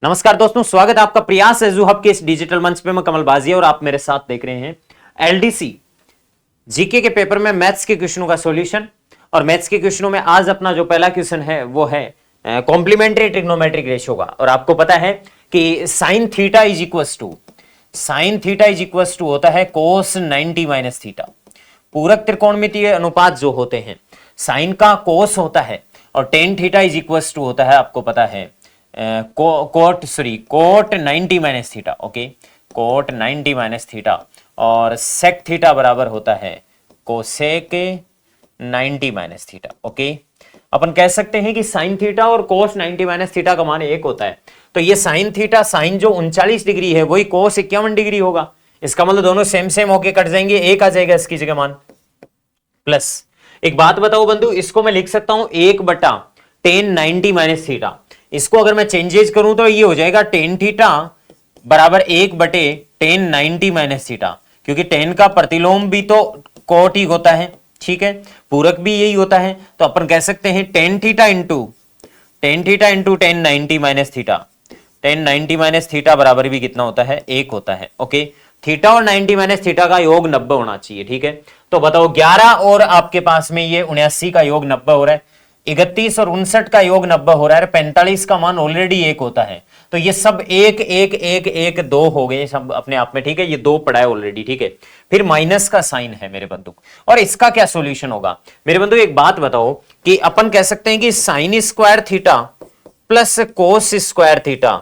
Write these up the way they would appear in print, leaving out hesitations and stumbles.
नमस्कार दोस्तों, स्वागत है आपका प्रयास एजू हब के इस डिजिटल मंच पे। मैं कमल बाजी और आप मेरे साथ देख रहे हैं एलडीसी जीके के पेपर में मैथ्स के क्वेश्चनों का सॉल्यूशन। और मैथ्स के क्वेश्चनों में आज अपना जो पहला क्वेश्चन है वो है कॉम्प्लीमेंट्री ट्रिग्नोमेट्रिक रेशियो का। और आपको पता है कि sine theta is equals to होता है कोस 90 माइनस थीटा। पूरक त्रिकोणमितीय अनुपात जो होते हैं, साइन का कोस होता है और tan theta is equals to होता है, आपको पता है cot 90 minus theta. Okay, cot 90 minus theta और सेक थीटा बराबर होता है कोसेक 90 माइनस थीटा। ओके, अपन कह सकते हैं कि साइन थीटा और कोस 90 माइनस थीटा का मान एक होता है। तो ये साइन थीटा, साइन जो 39 डिग्री है वही कोस 51 डिग्री होगा। इसका मतलब दोनों सेम सेम होके कट जाएंगे, एक आ जाएगा इसकी जगह मान। प्लस एक बात बताओ बंधु, इसको मैं लिख सकता हूं 1/10 90 माइनस थीटा। इसको अगर मैं चेंजेस करूं तो ये हो जाएगा टेन थीटा बराबर 1/10 90 माइनस थीटा, क्योंकि टेन का प्रतिलोम भी तो कोट ही होता है, ठीक है, पूरक भी यही होता है। तो अपन कह सकते हैं tan theta into 10 90 minus theta. 10 90 minus theta बराबर भी कितना होता है, 1 होता है। ओके, थीटा और 90 माइनस थीटा का योग 90 होना चाहिए, ठीक है। तो बताओ 11 और आपके पास में ये 79 का योग 90 हो रहा है, 31 और 59 का योग 90 हो रहा है, 45 का मान ऑलरेडी 1 होता है। तो ये सब 1 1 1 1 2 हो गए सब अपने आप में, ठीक है, ये 2 पड़ा है ऑलरेडी, ठीक है। फिर माइनस का साइन है मेरे बंधु, और इसका क्या सॉल्यूशन होगा मेरे बंधु। एक बात बताओ कि अपन कह सकते हैं कि sine square theta plus cos square theta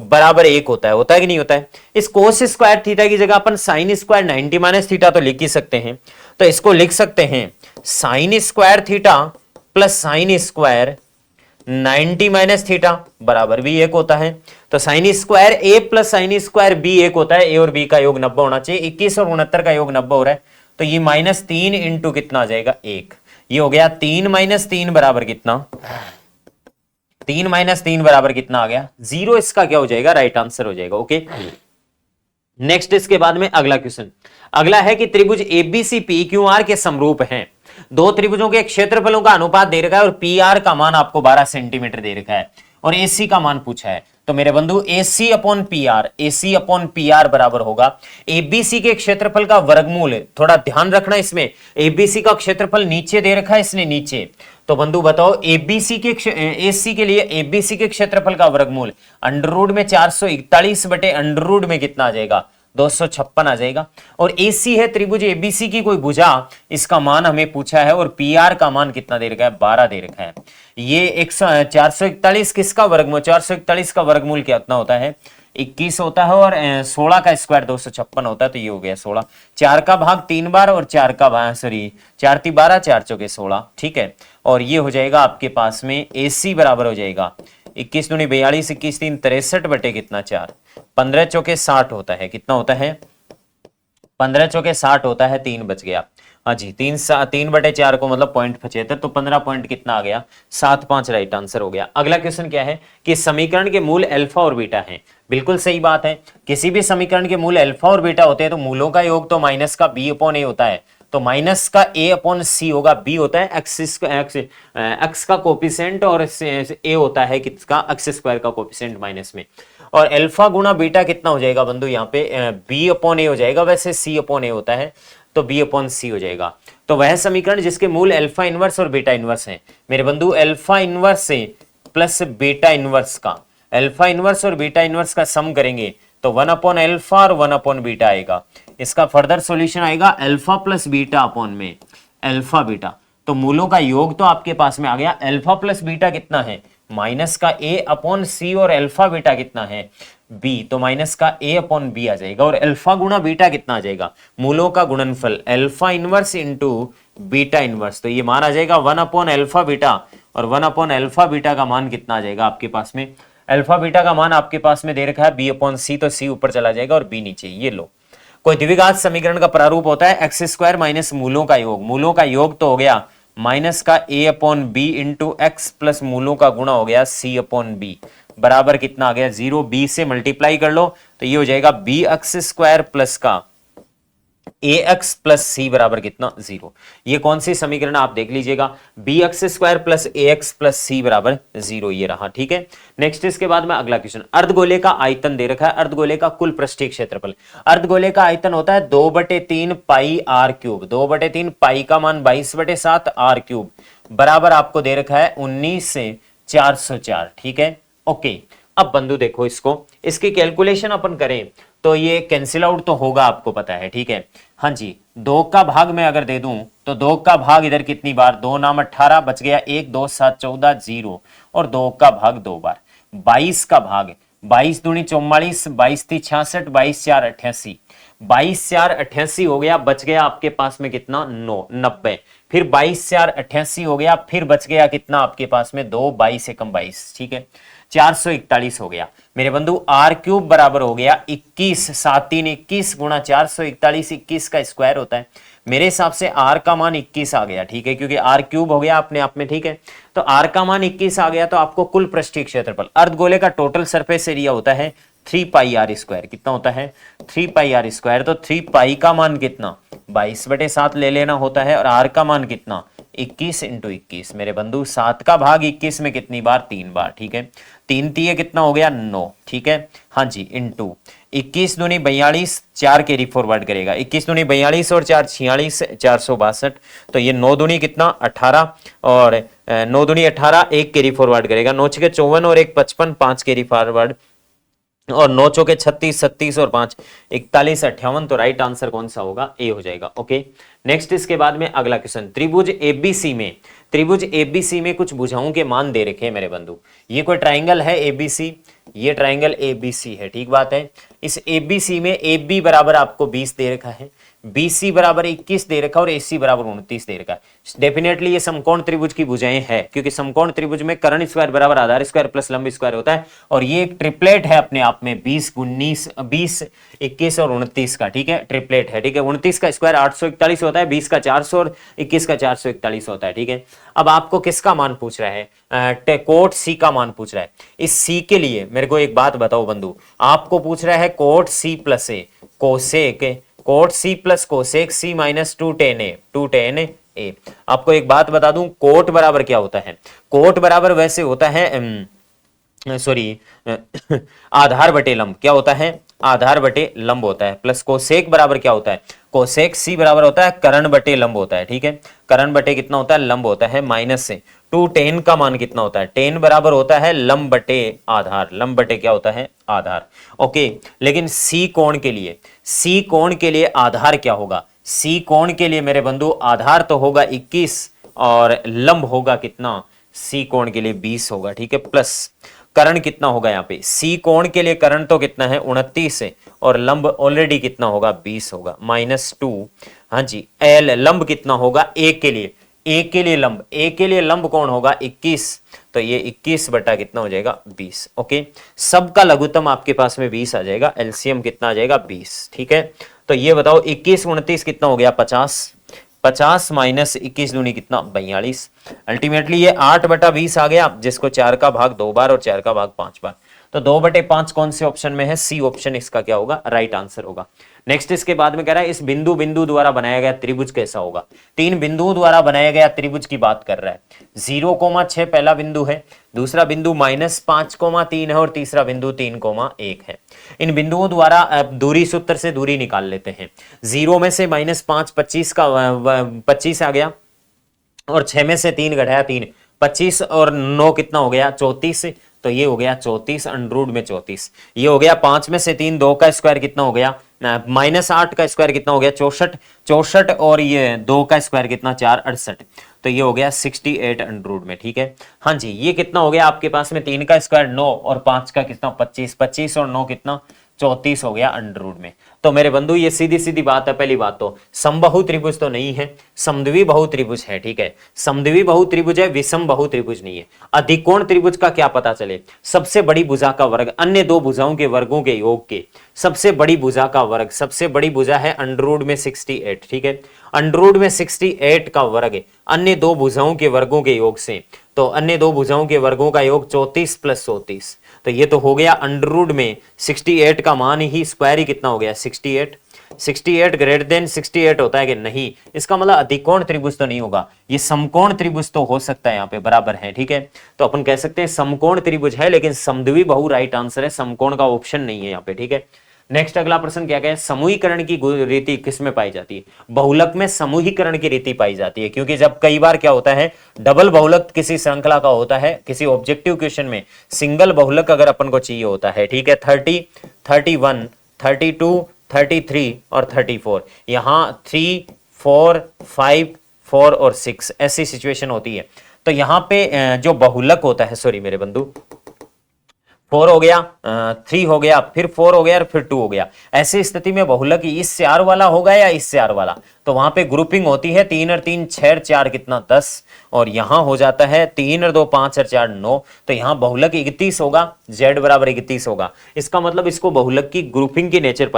बराबर 1 होता है कि नहीं होता है। इस कोस स्क्वायर थीटा की जगह अपन साइन स्क्वायर 90 माइनस थीटा तो लिख ही सकते हैं। तो इसको लिख सकते हैं sine square theta plus sine square 90 minus theta बराबर भी 1 होता है। तो साइन स्क्वायर ए प्लस साइन स्क्वायर बी 1 होता है। ए और बी का योग 90 होना चाहिए। 21 और 69 का योग 90 हो रहा है, तो ये -3 इंटू कितना आ जाएगा, 1। ये हो गया 3 - 3 बराबर कितना, 3 - 3 बराबर कितना आ गया, 0। इसका क्या हो जाएगा, राइट आंसर हो जाएगा। ओके, नेक्स्ट इसके बाद में अगला क्वेश्चन अगला है कि त्रिभुज एबीसी पीक्यूआर के समरूप हैं। दो त्रिभुजों के क्षेत्रफलों का अनुपात दे रखा है और पी आर का मान आपको 12 सेंटीमीटर दे रखा है और एसी का मान पूछा है। तो मेरे बंधु एसी अपॉन पी आर बराबर होगा एबीसी के क्षेत्रफल का वर्गमूल। थोड़ा ध्यान रखना इसमें, एबीसी का क्षेत्रफल नीचे दे रखा है इसने, नीचे। तो बंधु बताओ एबीसी के एसी के लिए एबीसी के क्षेत्रफल का वर्गमूल अंडर रूट में 441 बटे अंडर रूट में कितना आ जाएगा, 256 आ जाएगा। और एसी है त्रिभुज एबीसी की कोई भुजा, इसका मान हमें पूछा है और पीआर का मान कितना दे रखा है, 12 दे रखा है। ये 441 किसका वर्गमूल, 441 का वर्गमूल कितना होता है, 21 होता है और 16 का स्क्वायर 256 होता है। तो ये हो गया 16, 4 का भाग 3 बार और 4 का भाग 4 × 12 4 × 16, ठीक है। और ये हो जाएगा आपके पास में एसी बराबर हो जाएगा 21 दूनी 42, 21 3 63 बटे कितना 4, 15 चौके 60 होता है। कितना होता है, 15 चौके 60 होता है, 3 बच गया। हाँ जी, 3 बटे 4 को मतलब 0.75, तो 15 पॉइंट कितना आ गया, 7.5 राइट आंसर हो गया। अगला क्वेश्चन क्या है कि समीकरण के मूल अल्फा और बीटा हैं। बिल्कुल सही बात है, किसी भी समीकरण के मूल अल्फा और बीटा होते हैं तो मूलों का योग तो माइनस का बी अपॉन ए होता है। तो माइनस का ए अपॉन सी होगा, बी होता है एक्स का कोपिसेंट और ए होता है किसका, एक्स स्क्वायर का कोपिसेंट माइनस में। और अल्फा गुणा बीटा कितना हो जाएगा बंधु, यहाँ पे बी अपॉन ए हो जाएगा, वैसे सी अपॉन ए होता है तो बी अपॉन सी हो जाएगा। तो वह समीकरण जिसके मूल अल्फा इनवर्स और बीटा इनवर्स हैं मेरे बंधु, अल्फा इनवर्स से प्लस बीटा इनवर्स का, अल्फा इनवर्स और बीटा इनवर्स का सम करेंगे तो 1 अपॉन अल्फा और 1 अपॉन बीटा आएगा। इसका फर्दर सॉल्यूशन आएगा अल्फा प्लस बीटा अपॉन में अल्फा बीटा। तो मूलों का योग तो आपके पास में आ गया, अल्फा प्लस बीटा कितना है, माइनस का ए अपॉन सी, और अल्फा बीटा कितना है, बी, तो माइनस का ए अपॉन बी आ जाएगा। और अल्फा गुणा बीटा कितना आ जाएगा, मूलों का गुणनफल alpha inverse into beta inverse. तो ये मान आ जाएगा 1 अपॉन अल्फा बीटा, और 1 अपॉन अल्फा बीटा का मान कितना आ जाएगा आपके पास में, अल्फा बीटा का मान आपके पास में दे रखा है बी अपॉन सी, तो सी ऊपर चला जाएगा और बी नीचे। ये लो, कोई द्विघात समीकरण का प्रारूप होता है एक्स स्क्वायर माइनस मूलों का योग। मूलों का योग तो हो गया माइनस का a upon b into x plus मूलों का गुणा हो गया सी अपॉन बी, बराबर कितना आ गया 0। बी से मल्टीप्लाई कर लो तो ये हो जाएगा बी एक्स स्क्वायर प्लस का ए एक्स प्लस सी बराबर कितना 0। ये कौन सी समीकरण आप देख लीजिएगा, बी एक्स स्क्वायर प्लस ए एक्स प्लस सी बराबर 0, ये रहा। ठीक है, नेक्स्ट इसके बाद में अगला क्वेश्चन, अर्धगोले का आयतन दे रखा है, अर्धगोले का कुल पृष्ठीय क्षेत्रफल। अर्धगोले का आयतन होता है 2/3 पाई आर क्यूब, 2/3 पाई का मान 22/7 आर क्यूब बराबर आपको दे रखा है 19 से 404। ठीक है, ओके। अब बंधु देखो इसको, इसकी कैलकुलेशन अपन करें तो ये कैंसिल आउट तो होगा, आपको पता है। ठीक है, हाँ जी, 2 का भाग मैं अगर दे दूं तो 2 का भाग इधर कितनी बार, 2 नाम 18 बच गया, 1 2 7 14 0, और 2 का भाग 2 बार, 22 का भाग, 22 दूनी 44, 22 ती 66, 22 4 88, 22 4 88 हो गया, बच गया आपके पास में कितना 9 90, फिर 22 4 88 हो गया, फिर बच गया कितना आपके पास में 2, 22 एकम 22, ठीक है, 441 हो गया मेरे बंधु। आर क्यूब बराबर हो गया 21, 7 3 21 गुणा 441, 21 का स्क्वायर होता है। मेरे हिसाब से आर का मान 21 आ गया, ठीक है, क्योंकि आर क्यूब हो गया अपने आप में। ठीक है, तो आर का मान 21 आ गया, तो आपको कुल पृष्ठीय क्षेत्रफल, अर्धगोले का टोटल सरफेस एरिया होता है 3 पाई आर स्क्वायर। कितना होता है 3 पाई आर स्क्वायर, तो 3 पाई का मान कितना 22/7 ले लेना होता है, और आर का मान कितना 21 × 21 मेरे बंधु, 7 का भाग 21 में कितनी बार 3 बार। ठीक है, 3 3 कितना हो गया 9। ठीक है, हाँ जी, इंटू 21 दूनी 42, 4 कैरी फॉरवर्ड करेगा, 21 दूनी 42 और 4 46, 462, तो ये 9 दूनी कितना 18, और 9 दूनी 18, 1 कैरी फॉरवर्ड करेगा, 9 6 54 और 1 55, 5 कैरी फॉरवर्ड, और 9 चौके 36, 37 और 5 41 58, तो राइट आंसर कौन सा होगा, ए हो जाएगा। ओके, नेक्स्ट इसके बाद में अगला क्वेश्चन, त्रिभुज एबीसी में, त्रिभुज एबीसी में कुछ भुजाओं के मान दे रखे हैं मेरे बंधु। ये कोई ट्राइंगल है एबीसी, ये ट्राइंगल एबीसी है, ठीक बात है। इस एबीसी में एबी बराबर आपको 20 दे रखा है, बीसी बराबर 21 दे रखा है, और एसी बराबर 29 दे रखा है। डेफिनेटली ये समकोण त्रिभुज की भुजाएं है, क्योंकि समकोण त्रिभुज में कर्ण स्क्वायर बराबर आधार स्क्वायर प्लस लंब स्क्वायर होता है, और ये एक ट्रिपलेट है अपने आप में, 20 19 20 21 और 29 का। ठीक है, ट्रिपलेट है। ठीक है, 29 का स्क्वायर 841 होता है, 20 का 400 और 21 का 441 होता है। ठीक है, अब आपको किसका मान पूछ रहा है, कोट सी का मान पूछ रहा है। इस सी के लिए मेरे को एक बात बताओ बंधु, आपको पूछ रहा है cot C plus A cosec, cot C plus cosec C minus 2tan A. आपको एक बात बता दूं, कोट बराबर क्या होता है, कोट बराबर वैसे होता है सॉरी आधार बटे लंब, क्या होता है आधार बटे लंब होता है, प्लस कोसेक बराबर क्या होता है, कोसेक सी बराबर होता है कर्ण बटे लंब होता है। ठीक है, कर्ण बटे कितना होता है लंब होता है, माइनस से 2tan का मान कितना होता है, tan बराबर होता है लंब बटे आधार, लंब बटे क्या होता है आधार। ओके, लेकिन सी कोण के लिए, सी कोण के लिए आधार क्या होगा, सी कोण के लिए मेरे बंधु आधार तो होगा 21 और लंब होगा कितना, सी कोण के लिए 20 होगा। ठीक है, प्लस कर्ण कितना होगा यहाँ पे, सी कोण के लिए कर्ण तो कितना है 29 है, और लंब ऑलरेडी कितना होगा 20 होगा, -2। हाँ जी, एल लंब कितना होगा ए के लिए, ए के लिए लंब, ए के लिए लंब कौन होगा 21, तो ये 21 बटा कितना हो जाएगा 20। ओके, सबका लघुत्तम आपके पास में 20 आ जाएगा, एलसीएम कितना आ जाएगा 20। ठीक है, तो ये बताओ 21 29 कितना हो गया 50, 50 माइनस 21 दूनी कितना 42, अल्टीमेटली ये 8/20 आ गया, जिसको 4 का भाग 2 बार और 4 का भाग 5 बार, तो 2/5 कौन से ऑप्शन में है, सी ऑप्शन इसका क्या होगा राइट आंसर होगा। नेक्स्ट इसके बाद में कह रहा है इस बिंदु बिंदु द्वारा बनाया गया त्रिभुज कैसा होगा, 3 बिंदुओं द्वारा बनाया गया त्रिभुज की बात कर रहा है। 0,6 पहला बिंदु है, दूसरा बिंदु -5,3 है, और तीसरा बिंदु 3,1 है। इन बिंदुओं द्वारा दूरी सूत्र से दूरी निकाल लेते हैं। 0 में से -5 25 का 25 आ गया, और 6 में से 3 घटाया 3, 25 और 9 कितना हो गया 34, तो ये हो गया 34 अंडर में 34। ये हो गया 5 में से 3, 2 का स्क्वायर कितना हो गया -8 का स्क्वायर कितना हो गया 64, 64 और ये 2 का स्क्वायर कितना 4 68, तो ये हो गया 68 अंडर में। ठीक है, हाँ जी, ये कितना हो गया आपके पास में 3 का स्क्वायर 9 और 5 का कितना 25, 25 और 9 कितना 34 हो गया अंडर में। तो मेरे बंधु ये सीधी सीधी बात है, पहली बात तो समबाहु त्रिभुज तो नहीं है, समद्वि बहु त्रिभुज है। ठीक है, समद्वि बहु त्रिभुज है, विषम बहु त्रिभुज नहीं है। अधिकोण त्रिभुज का क्या पता चले, सबसे बड़ी भुजा का वर्ग अन्य दो भुजाओं के वर्गों के योग के सबसे बड़ी भुजा का वर्ग, सबसे बड़ी भुजा है अंडर में 68। ठीक है, अंडर रूट में 68 का वर्ग अन्य दो भुजाओं के वर्गों के योग से, तो अन्य दो भुजाओं के वर्गों का योग 34 प्लस 34, तो ये तो हो गया अंडर रूट में 68 का मान ही स्क्वायर ही कितना हो गया 68। 68 ग्रेटर देन 68 होता है कि नहीं, इसका मतलब अधिकोण त्रिभुज तो नहीं होगा, ये समकोण त्रिभुज तो हो सकता है, यहाँ पे बराबर है, ठीक है। तो अपन कह सकते हैं समकोण त्रिभुज है, लेकिन समद्वि बहु राइट आंसर है, समकोण का ऑप्शन नहीं है यहाँ पे, ठीक है। नेक्स्ट अगला प्रश्न क्या है, समूहीकरण की रीति किस में पाई जाती है? बहुलक में समूहीकरण की रीति पाई जाती है, क्योंकि जब कई बार क्या होता है डबल बहुलक किसी श्रृंखला का होता है, किसी ऑब्जेक्टिव क्वेश्चन में सिंगल बहुलक अगर अपन को चाहिए होता है, ठीक है, 30, 31, 32, 33 और 34, यहां 3, 4, 5, 4 और 6 ऐसी सिचुएशन होती है। तो यहां पे जो बहुलक होता है, सॉरी मेरे बंधु, 4 हो गया, 3 हो गया, फिर 4 हो गया और फिर 2 हो गया, ऐसी स्थिति में बहुलक इससे आर वाला होगा या इससे आर वाला, तो वहां पे ग्रुपिंग होती है 3 और 3 6 और 4 कितना 10, और यहां हो जाता है 3 और 2 5 और 4 9, तो यहां बहुलक 31 होगा, z बराबर 31 होगा। इसका मतलब इसको बहुलक की ग्रुपिंग की नेचर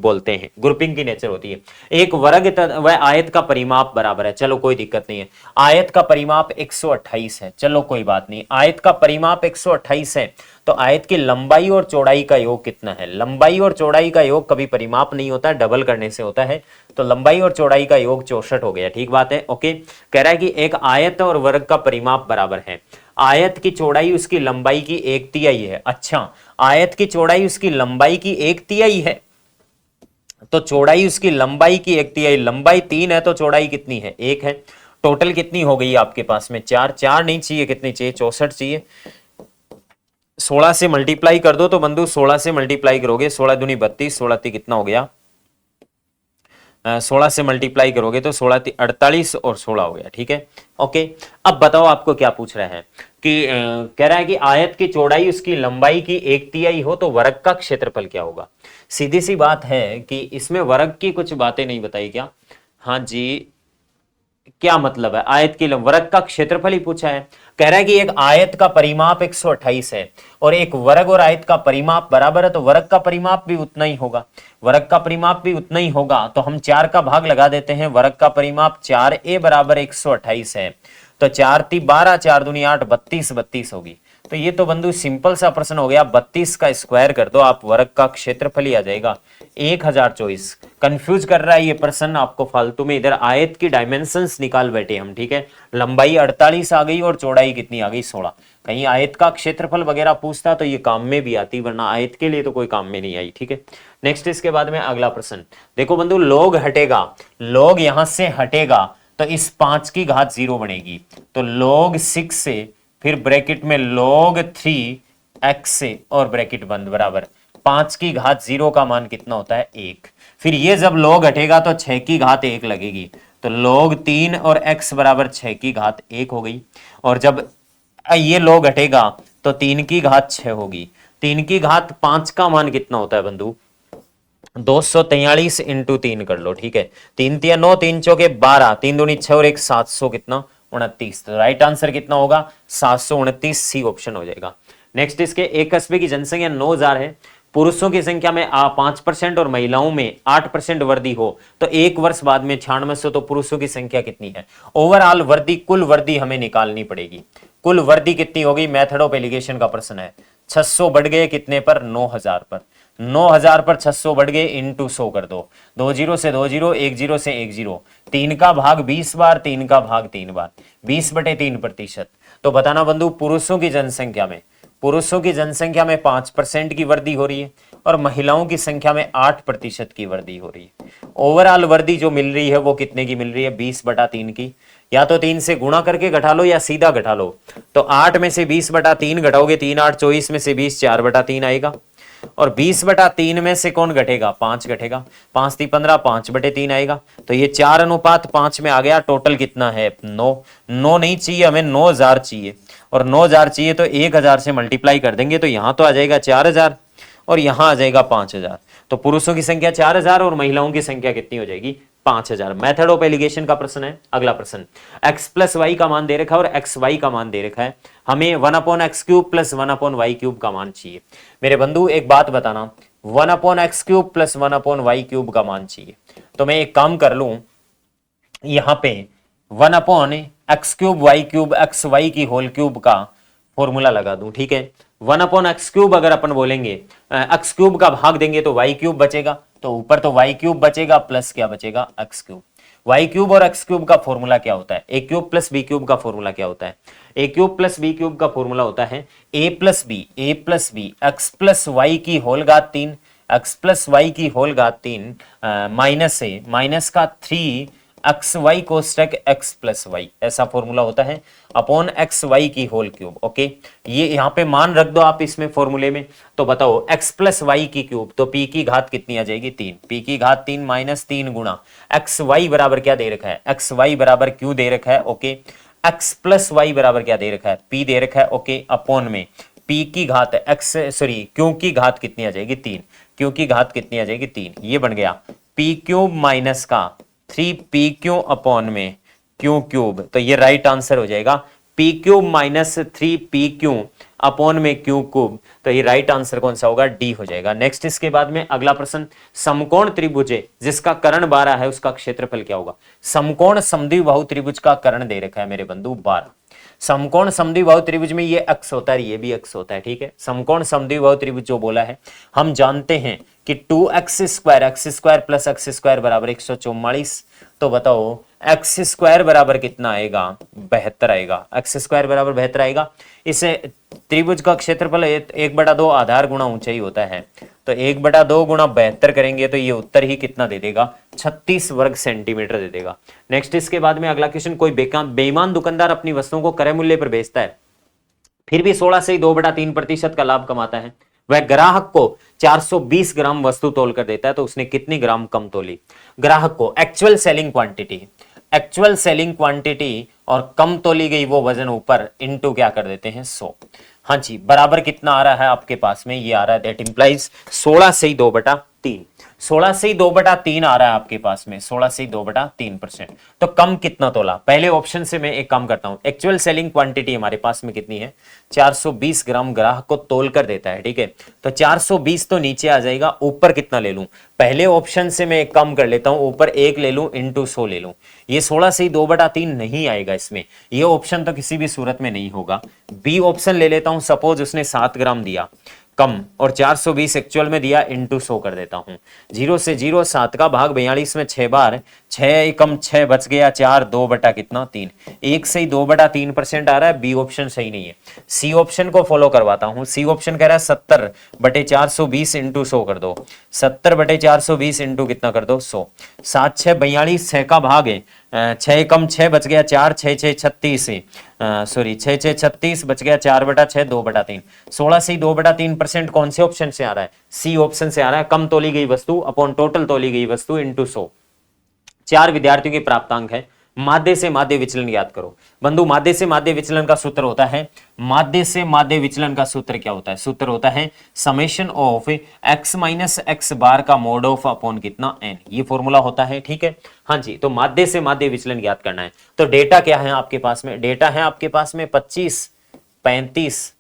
बोलते हैं, ग्रुपिंग की नेचर होती है। एक वर्ग व आयत का परिमाप बराबर है, चलो कोई दिक्कत नहीं है, आयत का परिमाप 128 है, चलो कोई बात नहीं, आयत का परिमाप 128 है, तो आयत की लंबाई और चौड़ाई का योग कितना है? लंबाई और चौड़ाई का योग कभी परिमाप नहीं होता, डबल करने से होता है, तो लंबाई और चौड़ाई का योग 64 हो गया, ठीक बात है, ओके। कह रहा है कि एक आयत और वर्ग का परिमाप बराबर है, आयत की चौड़ाई उसकी लंबाई की 1/3 है। अच्छा, आयत की चौड़ाई उसकी लंबाई की 1/3 है, तो चौड़ाई उसकी लंबाई की 1/3, लंबाई 3 है तो चौड़ाई कितनी है? 1 है। टोटल कितनी हो गई आपके पास में? 4, 4 नहीं चाहिए, कितनी चाहिए? 64 चाहिए। 16 से मल्टीप्लाई कर दो तो बंधु, 16 से मल्टीप्लाई करोगे, 16 दूनी 32, 16 ती कितना हो गया? 16 से मल्टीप्लाई करोगे तो 16 ती 48 और 16 हो गया, ठीक है, ओके। अब बताओ आपको क्या पूछ रहा है कि कह रहा है कि आयत की चौड़ाई उसकी लंबाई की 1/3 हो तो वर्ग का क्षेत्रफल क्या होगा? सीधी सी बात है कि इसमें वर्ग की कुछ बातें नहीं बताई क्या? हाँ जी, क्या मतलब है? आयत की वर्ग का क्षेत्रफल ही पूछा है। कह रहा है कि एक आयत का परिमाप 128 है और एक वर्ग और आयत का परिमाप बराबर है, तो वर्ग का परिमाप भी उतना ही होगा, वर्ग का परिमाप भी उतना ही होगा, तो हम 4 का भाग लगा देते हैं, वर्ग का परिमाप 4a बराबर 128 है, तो 4 ती 12, 4 दूनी 8, 32, 32 होगी। तो ये तो बंधु सिंपल सा प्रश्न हो गया, 32 का स्क्वायर कर दो आप, वर्ग का क्षेत्रफल ही आ जाएगा 1024। कंफ्यूज कर रहा है ये प्रश्न आपको फालतू में, इधर आयत की डायमेंशंस निकाल बैठे हम, ठीक है। लंबाई 48 आ गई और चौड़ाई कितनी आ गई? 16। कहीं आयत का क्षेत्रफल वगैरह पूछता तो ये काम में भी आती, वरना आयत के लिए तो कोई काम में नहीं आई, ठीक है। नेक्स्ट इसके बाद में अगला प्रश्न देखो बंधु, लोग हटेगा, लोग यहां से हटेगा तो इस 5 की घात 0 बनेगी, तो log 6 से फिर ब्रैकेट में log 3x से और ब्रैकेट बंद बराबर 5 की घात 0 का मान कितना होता है? 1। फिर ये जब log हटेगा तो 6 की घात 1 लगेगी, तो log 3 और x बराबर 6 की घात 1 हो गई, और जब ये log हटेगा तो 3 की घात 6 होगी, 3 की घात 5 का मान कितना होता है बंधु? 243 इंटू 3 कर लो, ठीक है, 3 तिया 9, 3 चौके 12, 3 दूनी 6 और 1 700 कितना? 29। तो राइट आंसर कितना होगा? 729, सी ऑप्शन हो जाएगा। नेक्स्ट इसके एक कस्बे की जनसंख्या 9000 है, पुरुषों की संख्या में 5% और महिलाओं में 8% वृद्धि हो तो एक वर्ष बाद में 9600, तो पुरुषों की संख्या कितनी है? ओवरऑल वृद्धि, कुल वृद्धि हमें निकालनी पड़ेगी, कुल वृद्धि कितनी होगी? मेथड ऑफ एलिगेशन का प्रश्न है। 600 बढ़ गए कितने पर? 9000 पर, 9000 पर 600 बढ़ गए, इंटू 100 कर दो, 2 0 से 2 0, 1 0 से 1 0, 3 का भाग 20 बार, 3 का भाग 3 बार, 20/3%। तो बताना बंधु, पुरुषों की जनसंख्या में, पुरुषों की जनसंख्या में 5% की वृद्धि हो रही है और महिलाओं की संख्या में 8% की वृद्धि हो रही है। ओवरऑल वृद्धि जो मिल रही है वो कितने की मिल रही है? 20/3 की। या तो 3 से गुणा करके घटा लो या सीधा घटा लो, तो 8 में से 20/3 घटाओगे, 3 8 24 में से 20 4/3 आएगा, और 20/3 में से कौन घटेगा? 5 घटेगा, 5 × 15, 5/3 आएगा, तो ये 4:5 में आ गया। टोटल कितना है? 9। 9 नहीं चाहिए हमें, 9000 चाहिए, और 9000 चाहिए तो 1000 से मल्टीप्लाई कर देंगे, तो यहां तो आ जाएगा 4000 और यहां आ जाएगा 5000। तो पुरुषों की संख्या 4000 और महिलाओं की संख्या कितनी हो जाएगी? 5000। मेथड ऑफ एलिगेशन का प्रश्न है। अगला प्रश्न, x + y का मान दे रखा है और xy का मान दे रखा है, हमें 1/x³ + 1/y³ का मान चाहिए। मेरे बंधु एक बात बताना, 1/x³ + 1/y³ का मान चाहिए, तो मैं एक काम कर लूं, यहां पे 1/x³ y³ xy की होल क्यूब का फॉर्मूला लगा दूं, ठीक है। 1/x³ अगर अपन बोलेंगे, x³ का भाग देंगे तो y³ बचेगा, तो ऊपर तो y³ बचेगा प्लस क्या बचेगा, x³। y³ और x³ का फॉर्मूला क्या होता है, a³ प्लस b³ का फॉर्मूला क्या होता है, a³ प्लस b³ का फॉर्मूला होता है a plus b x plus y की होल घात 3, x प्लस वाई की होल घात 3 माइनस ए माइनस का 3 एक्स वाई कोष्टक एक्स प्लस वाई, ऐसा फॉर्मूला होता है अपॉन एक्स वाई की होल क्यूब। ओके, ये यहां पे मान रख दो आप इसमें फॉर्मूले में। तो बताओ एक्स प्लस वाई की क्यूब, तो पी की घात कितनी आ जाएगी, 3, पी की घात 3 माइनस 3 गुणा एक्स वाई बराबर क्या दे रखा है, एक्स वाई बराबर क्यू दे रखा है। ओके, एक्स प्लस वाई बराबर क्या दे रखा है, पी दे रखा है। ओके, अपॉन में पी की घात एक्स सॉरी क्यू की घात कितनी आ जाएगी, 3, क्यू की घात कितनी आ जाएगी, 3। ये बन गया पी क्यूब माइनस का 3p क्यू अपॉन में क्यू क्यूब, तो ये राइट आंसर हो जाएगा p cube minus 3p Q upon में क्यू क्यूब, तो ये राइट आंसर कौन सा होगा, डी हो जाएगा। नेक्स्ट इसके बाद में अगला प्रश्न, समकोण त्रिभुज जिसका कर्ण 12 है उसका क्षेत्रफल क्या होगा। समकोण समद्विबाहु त्रिभुज का कर्ण दे रखा है मेरे बंधु 12। समकोण समद्विबाहु त्रिभुज में ये x होता है, ये भी x होता है, ठीक है। समकोण समद्विबाहु त्रिभुज जो बोला है, हम जानते हैं कि 2x² प्लस x² बराबर 144। तो बताओ x² बराबर कितना आएगा, 72 आएगा। x² बराबर 72 आएगा। इसे त्रिभुज का क्षेत्रफल 1/2 आधार गुणा ऊंचाई होता है, तो 1/2 गुणा 72 करेंगे तो ये उत्तर ही कितना दे देगा, 36 वर्ग सेंटीमीटर दे देगा। नेक्स्ट इसके बाद में अगला क्वेश्चन, कोई बेईमान दुकानदार अपनी वस्तुओं को क्रय मूल्य पर बेचता है, फिर भी 16 से 2/3% का लाभ कमाता है। वह ग्राहक को 420 ग्राम वस्तु तोल कर देता है, तो उसने कितनी ग्राम कम तोली। ग्राहक को एक्चुअल सेलिंग क्वांटिटी और कम तोली गई वो वजन ऊपर इनटू क्या कर देते हैं, 100। हाँ जी, बराबर कितना आ रहा है आपके पास में, ये आ रहा है दैट इंप्लाइज 16 से 2/3, 16 से 2/3 आ रहा है आपके पास में, 16 से 2/3%। तो कम कितना तोला, पहले ऑप्शन से मैं एक काम करता हूं, एक्चुअल सेलिंग क्वांटिटी हमारे पास में कितनी है, 420 ग्राम ग्राहक को तोल कर देता है, ठीक है। तो 420 तो नीचे आ जाएगा, ऊपर कितना ले लूं, पहले ऑप्शन से मैं एक काम कर लेता हूं, ऊपर 1 ले लूं इंटू 100 ले लूं। ये 16 से 2/3 नहीं आएगा इसमें, ये ऑप्शन तो किसी भी सूरत में नहीं होगा। बी ऑप्शन ले लेता हूं, सपोज उसने 7 ग्राम दिया कम और 420 एक्चुअल में दिया, इंटू 100 कर देता हूं। 0 से 0, 7 का भाग 42 में 6 बार, 6 कम 6 बच गया 4, 2 बटा कितना 3, 1 से 2/3% आ रहा है। बी ऑप्शन सही नहीं है, सी ऑप्शन को फॉलो करवाता हूं। सी ऑप्शन कह रहा है 70/420 इंटू 100 कर दो, 70/420 इंटू कितना कर दो, 100। 7 6 42, 6 का भाग है 6 कम 6 बच गया 4, 6 6 36 सॉरी 6 6 36 बच गया 4/6, 2/3। 16 से 2/3% कौन से ऑप्शन से आ रहा है, सी ऑप्शन से आ रहा है। कम तोली गई वस्तु अपॉन टोटल तोली गई वस्तु इंटू 100। 4 विद्यार्थियों के प्राप्तांक है। माध्य से माध्य विचलन याद करो बंधु, माध्य से माध्य विचलन का सूत्र होता है, माध्य से माध्य विचलन का सूत्र क्या होता है, सूत्र होता है summation of x minus x bar का मोड ऑफ अपॉन कितना n, ये फॉर्मूला होता है, ठीक है। हाँ जी, तो माध्य से माध्य विचलन याद करना है। तो डेटा क्या है आपके पास में, डेटा है आपके पास में 25, 35,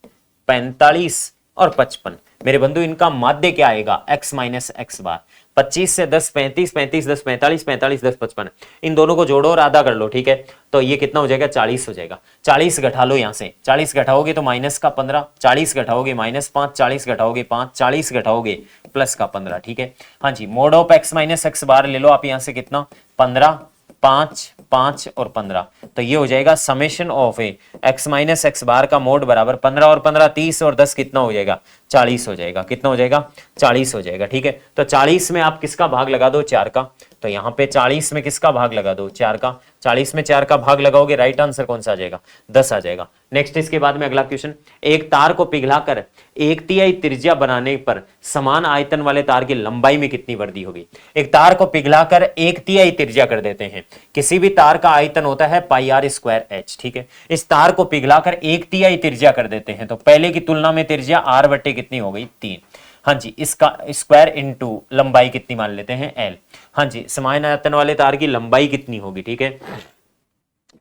45 और 55। मेरे बंधु इनका माध्य क्या आएगा, x माइनस एक्स बार। 25 से 10 35, 35 10 45, 45 10 55, इन दोनों को जोड़ो और आधा कर लो, ठीक है। तो ये कितना हो जाएगा, 40 हो जाएगा। 40 घटा लो यहां से, 40 घटाओगे तो माइनस का 15, 40 घटाओगे माइनस 5, 40 घटाओगे 5, 40 घटाओगे प्लस का 15, ठीक है। हाँ जी, mod of x minus x bar ले लो आप यहां से कितना, 15, 5, 5 और 15, तो ये हो जाएगा summation of x minus x bar का मोड बराबर 15 और 15 30 और 10 कितना हो जाएगा, 40 हो जाएगा। कितना हो जाएगा, 40 हो जाएगा, ठीक है। तो 40 में आप किसका भाग लगा दो, 4 का, तो यहाँ पे 40 में किसका भाग लगा दो, 4 का। 40 में 4 का भाग लगाओगे, राइट आंसर कौन सा आ जाएगा, 10 आ जाएगा। नेक्स्ट इसके बाद में अगला क्वेश्चन, एक तार को पिघलाकर 1/3 त्रिज्या बनाने पर समान आयतन वाले तार की लंबाई में कितनी वृद्धि होगी। एक तार को पिघलाकर 1/3 त्रिज्या कर देते हैं, किसी भी तार का आयतन होता है πr²h, ठीक है। इस तार को पिघलाकर 1/3 त्रिज्या कर देते हैं, तो पहले की तुलना में त्रिज्या r बटे कितनी हो गई, 3। हाँ जी, इसका स्क्वायर इंटू लंबाई कितनी मान लेते हैं, l। हाँ जी, समान आयतन वाले तार की लंबाई कितनी होगी, ठीक है।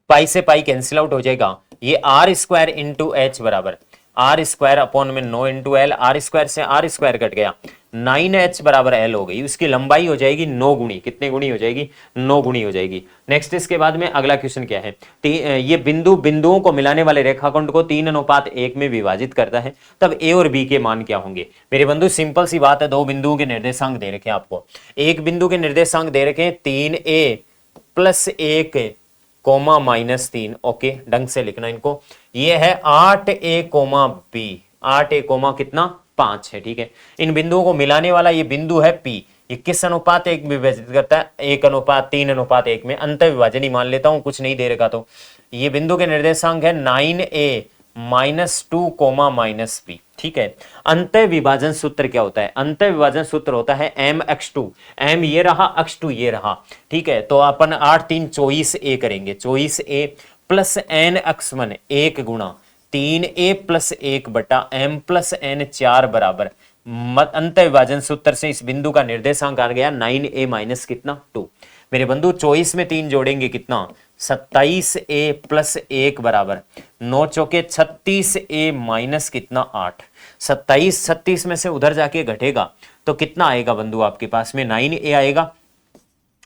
पाई से पाई कैंसिल आउट हो जाएगा, ये r² इंटू एच बराबर r² अपॉन में 9 इंटू एल, r² से r² कट गया, 9h बराबर L हो गई, उसकी लंबाई हो जाएगी 9 गुणी, कितने गुणी हो जाएगी, 9 गुणी हो जाएगी। नेक्स्ट इसके बाद में अगला क्वेश्चन क्या है, ये बिंदुओं को मिलाने वाले रेखाखंड को 3:1 में विभाजित करता है, तब ए और बी के मान क्या होंगे। मेरे बंधु सिंपल सी बात है, दो बिंदुओं के निर्देशांक दे रखे हैं आपको, एक बिंदु के निर्देशांक दे रखे हैं 3a + 1 कोमा -3, ओके ढंग से लिखना इनको, ये है 8a coma b, 8a coma कितना 5 है, ठीक है। इन बिंदुओं को मिलाने वाला ये बिंदु है P, ये किस अनुपात 1 में विभाजित करता है, 1:3:1 में, अंत विभाजन ही मान लेता हूं, कुछ नहीं दे रखा तो। ये बिंदु के निर्देशांक है 9a -2 कोमा -b, ठीक है। अंत विभाजन सूत्र क्या होता है, अंत विभाजन सूत्र होता है mx2, m ये रहा, x2 ये रहा, ठीक है। तो अपन 8 3 24a करेंगे, 24a प्लस nx1 1 गुणा 3a + 1 बटा m + n 4 बराबर, अंत विभाजन सूत्र से इस बिंदु का निर्देशांक आ गया 9a माइनस कितना 2। मेरे बंधु 24 में 3 जोड़ेंगे कितना 27a + 1 बराबर 9 चौके 36a माइनस कितना 8, 27 36 में से उधर जाके घटेगा तो कितना आएगा बंधु आपके पास में 9a आएगा,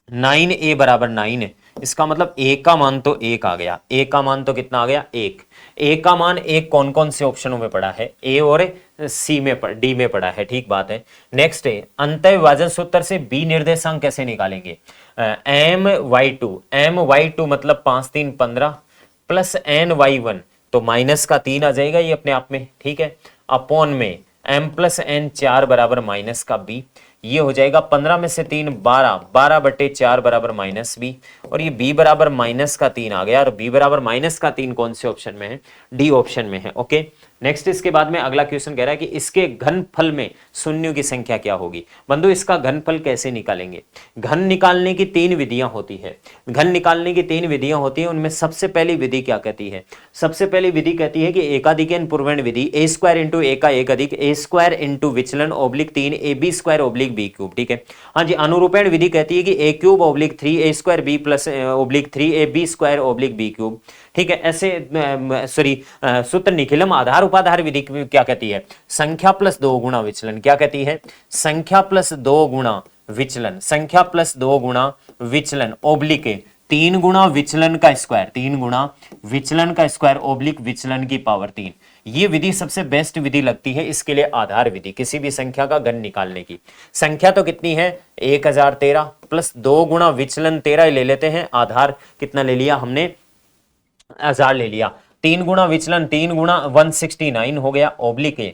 9a बराबर 9 है, इसका मतलब a का मान तो 1 आ गया, a का मान तो कितना आ गया 1, a का मान 1 कौन कौन से ऑप्शनों में पड़ा है, a और c में d में पड़ा है, ठीक बात है। नेक्स्ट है अंत विभाजन सूत्र से b निर्देशांक कैसे निकालेंगे, my2 मतलब 5 3 15 प्लस ny1 तो माइनस का 3 आ जाएगा ये अपने आप में, ठीक है, अपॉन में m + n 4 बराबर माइनस का b, ये हो जाएगा 15 में से 3 12, 12/4 बराबर -b, और ये b बराबर माइनस का 3 आ गया, और b बराबर माइनस का 3 कौन से ऑप्शन में है, डी ऑप्शन में है, ओके। नेक्स्ट इसके बाद में अगला क्वेश्चन कह रहा है कि इसके घनफल में शून्यों की संख्या क्या होगी। बंधु इसका घनफल कैसे निकालेंगे, घन निकालने की 3 विधियां होती है, घन निकालने की 3 विधियां होती है, उनमें सबसे पहली विधि क्या कहती है, सबसे पहली विधि कहती है कि एकाधिकन पूर्वण विधि, a² × a का एक अधिक a² × विचलन / 3ab² / b3, ठीक है। हाँ जी, अनुरूपण विधि कहती है कि a³ / 3a² b + 3ab² / b3, ठीक है। ऐसे सॉरी सूत्र निखिलम आधार उपाधार विधि क्या कहती है, संख्या + 2 गुणा विचलन, क्या कहती है, संख्या + 2 गुणा विचलन, संख्या + 2 गुणा विचलन / 3 गुणा विचलन का स्क्वायर, 3 गुणा विचलन का स्क्वायर / विचलन की पावर 3। ये विधि सबसे बेस्ट विधि लगती है इसके लिए, आधार विधि किसी भी संख्या का घन निकालने की। संख्या तो कितनी है 1013 प्लस 2 गुणा विचलन 13 ले लेते हैं, आधार कितना ले लिया हमने 1000 ले लिया, 3 गुणा विचलन 3 गुणा 169 हो गया /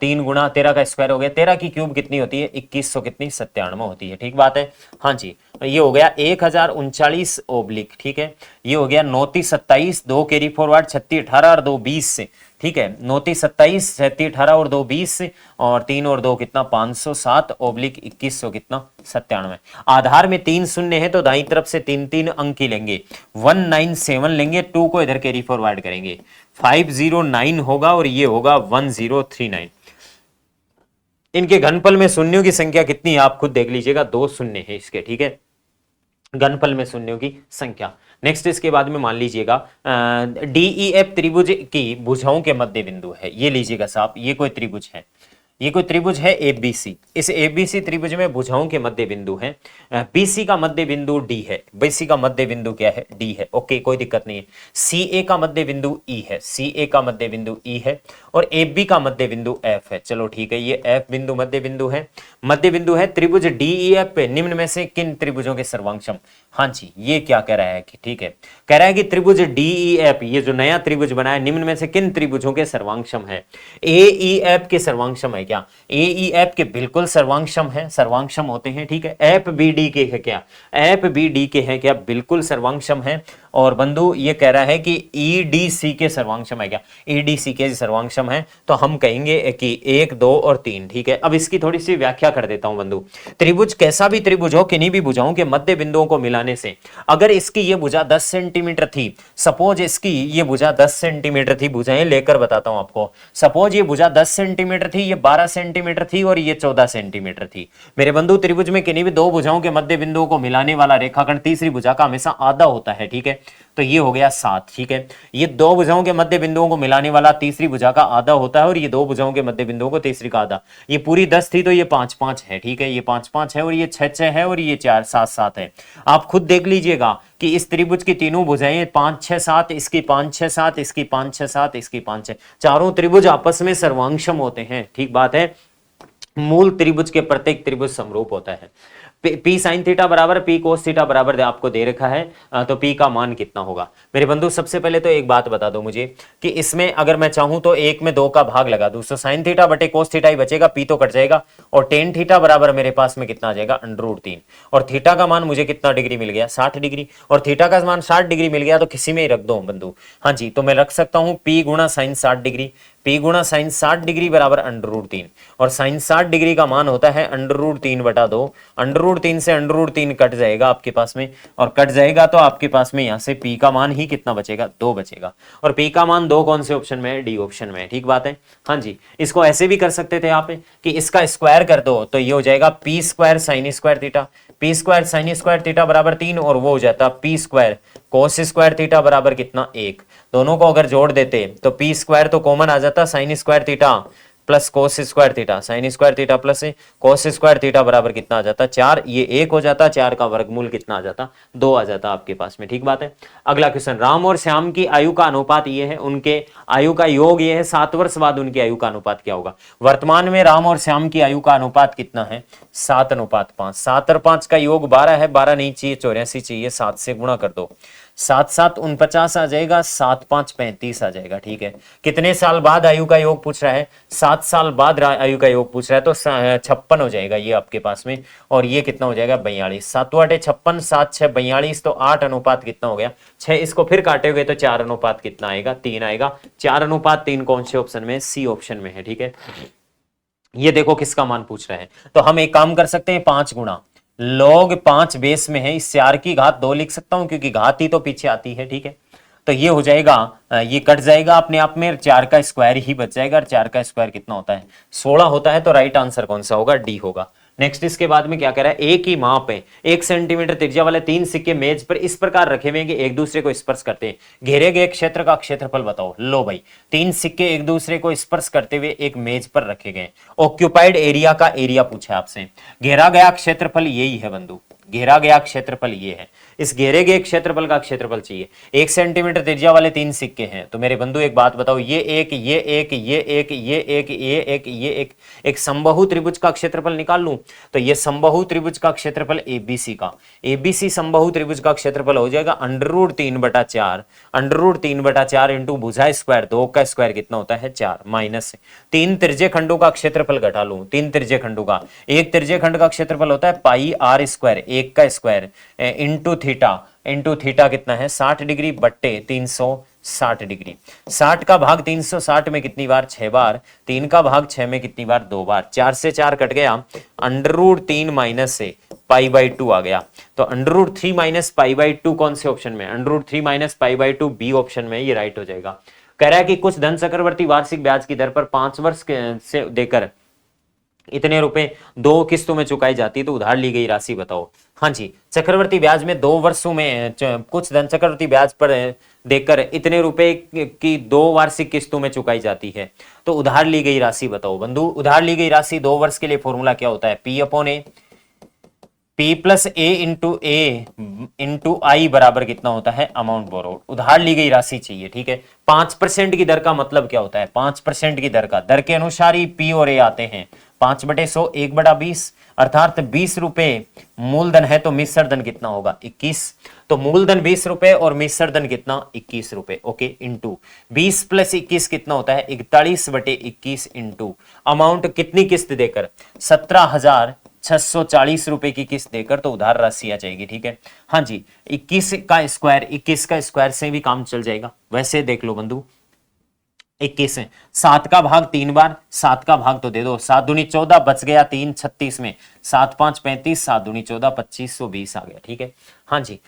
3 गुणा 13 का स्क्वायर हो गया, 13 की क्यूब कितनी होती है 2100 कितनी 97 होती है, ठीक बात है। हाँ जी, ये हो गया 1039 / ठीक है, ये हो गया 9 × 27 2 कैरी फॉरवर्ड 36 18 और 2 20 से, ठीक है, 9 × 27 37 18 और 2 20 से, और 3 और 2 कितना 507 / 2100 कितना 97। आधार में 3 शून्य है तो दाईं तरफ से 3 3 अंक ही लेंगे, 197 लेंगे, 2 को इधर कैरी फॉरवर्ड करेंगे, 509 होगा और ये होगा 1039। इनके घनफल में शून्यों की संख्या कितनी है आप खुद देख लीजिएगा, 2 शून्य है इसके, ठीक है, घनफल में शून्यों की संख्या। नेक्स्ट इसके बाद में मान लीजिएगा DEF त्रिभुज की भुजाओं के मध्य बिंदु है, ये लीजिएगा साहब, ये कोई त्रिभुज है, ये कोई त्रिभुज है ABC, इस ABC त्रिभुज में भुजाओं के मध्य बिंदु है, BC का मध्य बिंदु D है, BC का मध्य बिंदु क्या है D है, ओके कोई दिक्कत नहीं है। CA का मध्य बिंदु E है, CA का मध्य बिंदु E है, और AB का मध्य बिंदु F है, चलो ठीक है, ये F बिंदु मध्य बिंदु है, मध्य बिंदु है। त्रिभुज DEF निम्न में से किन त्रिभुजों के सर्वांशम, हाँ जी ये क्या कह रहा है कि ठीक है, कह रहा है कि त्रिभुज DEF ये जो नया त्रिभुज बना है निम्न में से किन त्रिभुजों के सर्वांशम है, AEF के सर्वांशम है क्या, AEF के बिल्कुल सर्वांशम है, सर्वांशम होते हैं, ठीक है। FBD के है क्या, FBD के है क्या, बिल्कुल सर्वांशम है। और बंधु ये कह रहा है कि EDC के सर्वांशम है क्या, EDC के सर्वांशम है, तो हम कहेंगे कि 1 2 और 3, ठीक है। अब इसकी थोड़ी सी व्याख्या कर देता हूं बंधु। त्रिभुज कैसा भी त्रिभुज हो, किन्हीं भी भुजाओं के मध्य बिंदुओं को मिलाने से, अगर इसकी ये भुजा 10 सेंटीमीटर थी, सपोज इसकी ये भुजा 10 सेंटीमीटर थी, भुजाएं लेकर बताता हूं आपको, सपोज ये भुजा 10 सेंटीमीटर थी, ये 12 सेंटीमीटर थी और ये 14 सेंटीमीटर थी। मेरे बंधु त्रिभुज में किन्हीं भी दो भुजाओं के मध्य बिंदुओं को मिलाने वाला रेखाखंड तीसरी भुजा का हमेशा आधा होता है, ठीक है। तो ये हो गया 7, ठीक है। ये दो भुजाओं के मध्य बिंदुओं को मिलाने वाला तीसरी भुजा का आधा होता है और ये दो भुजाओं के मध्य बिंदुओं को तीसरी का आधा। ये पूरी 10 थी तो ये 5 5 है, ठीक है, ये 5 5 है और ये 6 6 है और ये 4 7 7 है। आप खुद देख लीजिएगा कि इस त्रिभुज की तीनों भुजाएं 5 6 7, इसकी 5 6 7, इसकी 5 6 7, इसकी 5 6, चारों त्रिभुज आपस में सर्वांगसम होते हैं, ठीक बात है। मूल त्रिभुज के प्रत्येक त्रिभुज समरूप होता है। पी साइन थीटा बराबर पी कोस थीटा बराबर आपको दे रखा है, तो पी का मान कितना होगा मेरे बंधु। सबसे पहले तो एक बात बता दो मुझे कि इसमें अगर मैं चाहूं तो 1 में 2 का भाग लगा दूं, तो साइन थीटा बटे कोस थीटा ही बचेगा, पी तो कट जाएगा और टेन थीटा बराबर मेरे पास में कितना आ जाएगा, √3। और थीटा का मान मुझे कितना डिग्री मिल गया, 60 डिग्री, और थीटा का मान 60 डिग्री मिल गया तो किसी में ही रख दो बंधु। हाँ जी, तो मैं रख सकता हूं पी गुणा साइन 60 डिग्री, पी गुणा साइन 60 डिग्री बराबर √3, और साइन 60 डिग्री का मान होता है √3 बटा 2। √3 से √3 कट जाएगा आपके पास में, और कट जाएगा तो आपके पास में यहां से पी का मान ही कितना बचेगा, 2 बचेगा। और पी का मान 2 कौन से ऑप्शन में है, डी ऑप्शन में है, ठीक बात है। हाँ जी, इसको ऐसे भी कर सकते थे आप कि इसका स्क्वायर कर दो तो ये हो जाएगा P square sine square theta, P square sine square theta बराबर 3, और वो हो जाता P square cos square theta बराबर कितना, 1। दोनों को अगर जोड़ देते तो पी स्क्वायर तो कॉमन आ जाता, sine square theta plus cos square theta, sine square theta plus cos square theta बराबर कितना आ जाता, 4। ये 1 हो जाता, 4 का वर्गमूल कितना आ जाता, 2 आ जाता आपके पास में, ठीक बात है। अगला क्वेश्चन, राम और श्याम की आयु का अनुपात ये है, उनके आयु का योग ये है, 7 वर्ष बाद उनकी आयु का अनुपात क्या होगा। वर्तमान में राम और श्याम की आयु का अनुपात कितना है, 7:5। 7 और 5 का योग 12 है, 12 नहीं चाहिए, 84 चाहिए, 7 से गुणा कर दो, 7 7 49 आ जाएगा, 7 5 35 आ जाएगा, ठीक है। कितने साल बाद आयु का योग पूछ रहा है, 7 साल बाद आयु का योग पूछ रहा है, तो 56 हो जाएगा ये आपके पास में, और ये कितना हो जाएगा, 42। 7 8 56, 7 6 42, तो 8 अनुपात कितना हो गया, 6। इसको फिर काटेंगे तो 4 अनुपात कितना आएगा, 3 आएगा। 4:3 कौन से ऑप्शन में, सी ऑप्शन में है, ठीक है। ये देखो किसका मान पूछ रहा है, तो हम एक काम कर सकते हैं, 5 गुणा log 5 बेस में है, इस 4 की घात 2 लिख सकता हूं क्योंकि घात ही तो पीछे आती है, ठीक है। तो ये हो जाएगा, ये कट जाएगा अपने आप में, 4 का स्क्वायर ही बच जाएगा, और 4 का स्क्वायर कितना होता है, 16 होता है। तो राइट आंसर कौन सा होगा, डी होगा। नेक्स्ट इसके बाद में क्या कह रहा है, एक ही माप है, 1 सेंटीमीटर त्रिज्या वाले 3 सिक्के मेज पर इस प्रकार रखे हुए हैं कि एक दूसरे को स्पर्श करते हैं, घेरे गए क्षेत्र का क्षेत्रफल बताओ। लो भाई, 3 सिक्के एक दूसरे को स्पर्श करते हुए एक मेज पर रखे गए, ऑक्यूपाइड एरिया का एरिया पूछा आपसे, घेरा गया क्षेत्रफल यही है बंधु, घेरा गया क्षेत्रफल ये है, इस घेरे गए क्षेत्रफल का क्षेत्रफल चाहिए। 1 सेंटीमीटर त्रिज्या वाले 3 सिक्के हैं, तो मेरे बंधु एक बात बताओ, ये एक, ये एक, ये एक, ये एक, ये एक, ये एक समबाहु त्रिभुज का क्षेत्रफल निकाल लूं, तो ये समबाहु त्रिभुज का क्षेत्रफल एबीसी का, एबीसी समबाहु त्रिभुज का क्षेत्रफल हो जाएगा √3/4, √3/4 इंटू भुजा स्क्वायर, 2 का स्क्वायर कितना होता है, 4, माइनस 3 त्रिज्य खंडों का क्षेत्रफल घटा लूं, 3 त्रिज्य खंडों का, एक त्रिज्य खंड का क्षेत्रफल होता है पाई r स्क्वायर, 1 का स्क्वायर इंटू थीटा कितना है, 60 डिग्री बट्टे 360 डिग्री। 60 का भाग 360 में कितनी बार, 6 बार, 3 का भाग 6 में कितनी बार, 2 बार, 4 से 4 कट गया, √3 माइनस से π/2 आ गया, तो √3 माइनस π/2 कौन से ऑप्शन में, √3 माइनस π/2 बी ऑप्शन में, ये राइट हो जाएगा। कह रहा है कि कुछ धन चक्रवर्ती वार्षिक ब्याज की दर पर 5 वर्ष से देकर इतने रुपए 2 किस्तों में चुकाई जाती है, तो उधार ली गई राशि बताओ। हाँ जी, चक्रवर्ती ब्याज में 2 वर्षों में कुछ धन चक्रवर्ती ब्याज पर देकर इतने रुपए की 2 वार्षिक किस्तों में चुकाई जाती है, तो उधार ली गई राशि बताओ बंधु। उधार ली गई राशि 2 वर्ष के लिए फॉर्मूला क्या होता है, P/A, P plus A into I बराबर कितना होता है, अमाउंट बोरोड। उधार ली गई राशि चाहिए, ठीक है। 5% की दर का मतलब क्या होता है, 5% की दर का, दर के अनुसार ही P और A आते हैं। 5/100 1/20, अर्थात 20 रुपए मूलधन है, तो मिश्र धन कितना होगा, 21। तो मूलधन 20 रुपए और मिश्र धन कितना, 21 रुपए, ओके। इंटू 20 प्लस 21 कितना होता है, 41/21 इंटू अमाउंट कितनी किस्त देकर, 17,640 रुपए की किस्त देकर, तो उधार राशि आ जाएगी, ठीक है। हाँ जी, 21 का स्क्वायर से भी काम चल जाएगा। वैसे देख लो बंधु, 21 है, 7 का भाग 3 बार, 7 का भाग तो दे दो, 7 दूनी 14 बच गया 3 36 में, 7 5 35, 7 दूनी 14 2520 आ गया, ठीक है। हाँ जी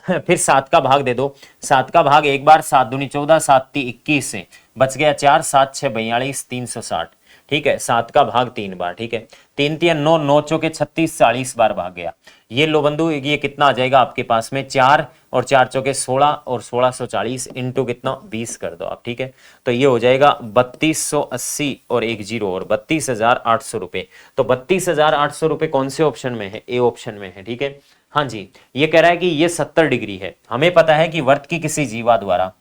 फिर 7 का भाग दे दो, 7 का भाग एक बार, 7 दूनी 14, 7 3 21 से बच गया 4, 7 6 42 360, ठीक है, 7 का भाग 3 बार, ठीक है, 3 3 9, 9 चौके 36, 40 बार भाग गया। ये लो बंधु, ये कितना आ जाएगा आपके पास में 4 और 4 चौके 16 और 1640 इंटू कितना 20 कर दो आप, ठीक है, तो ये हो जाएगा 3280 और 1 जीरो और 32,800 रुपए। तो 32,800 रुपए कौन से ऑप्शन में है? ए ऑप्शन में है, ठीक है। हाँ जी, ये कह रहा है कि ये 70 डिग्री है। हमें पता है कि वर्त की किसी जीवा द्वारा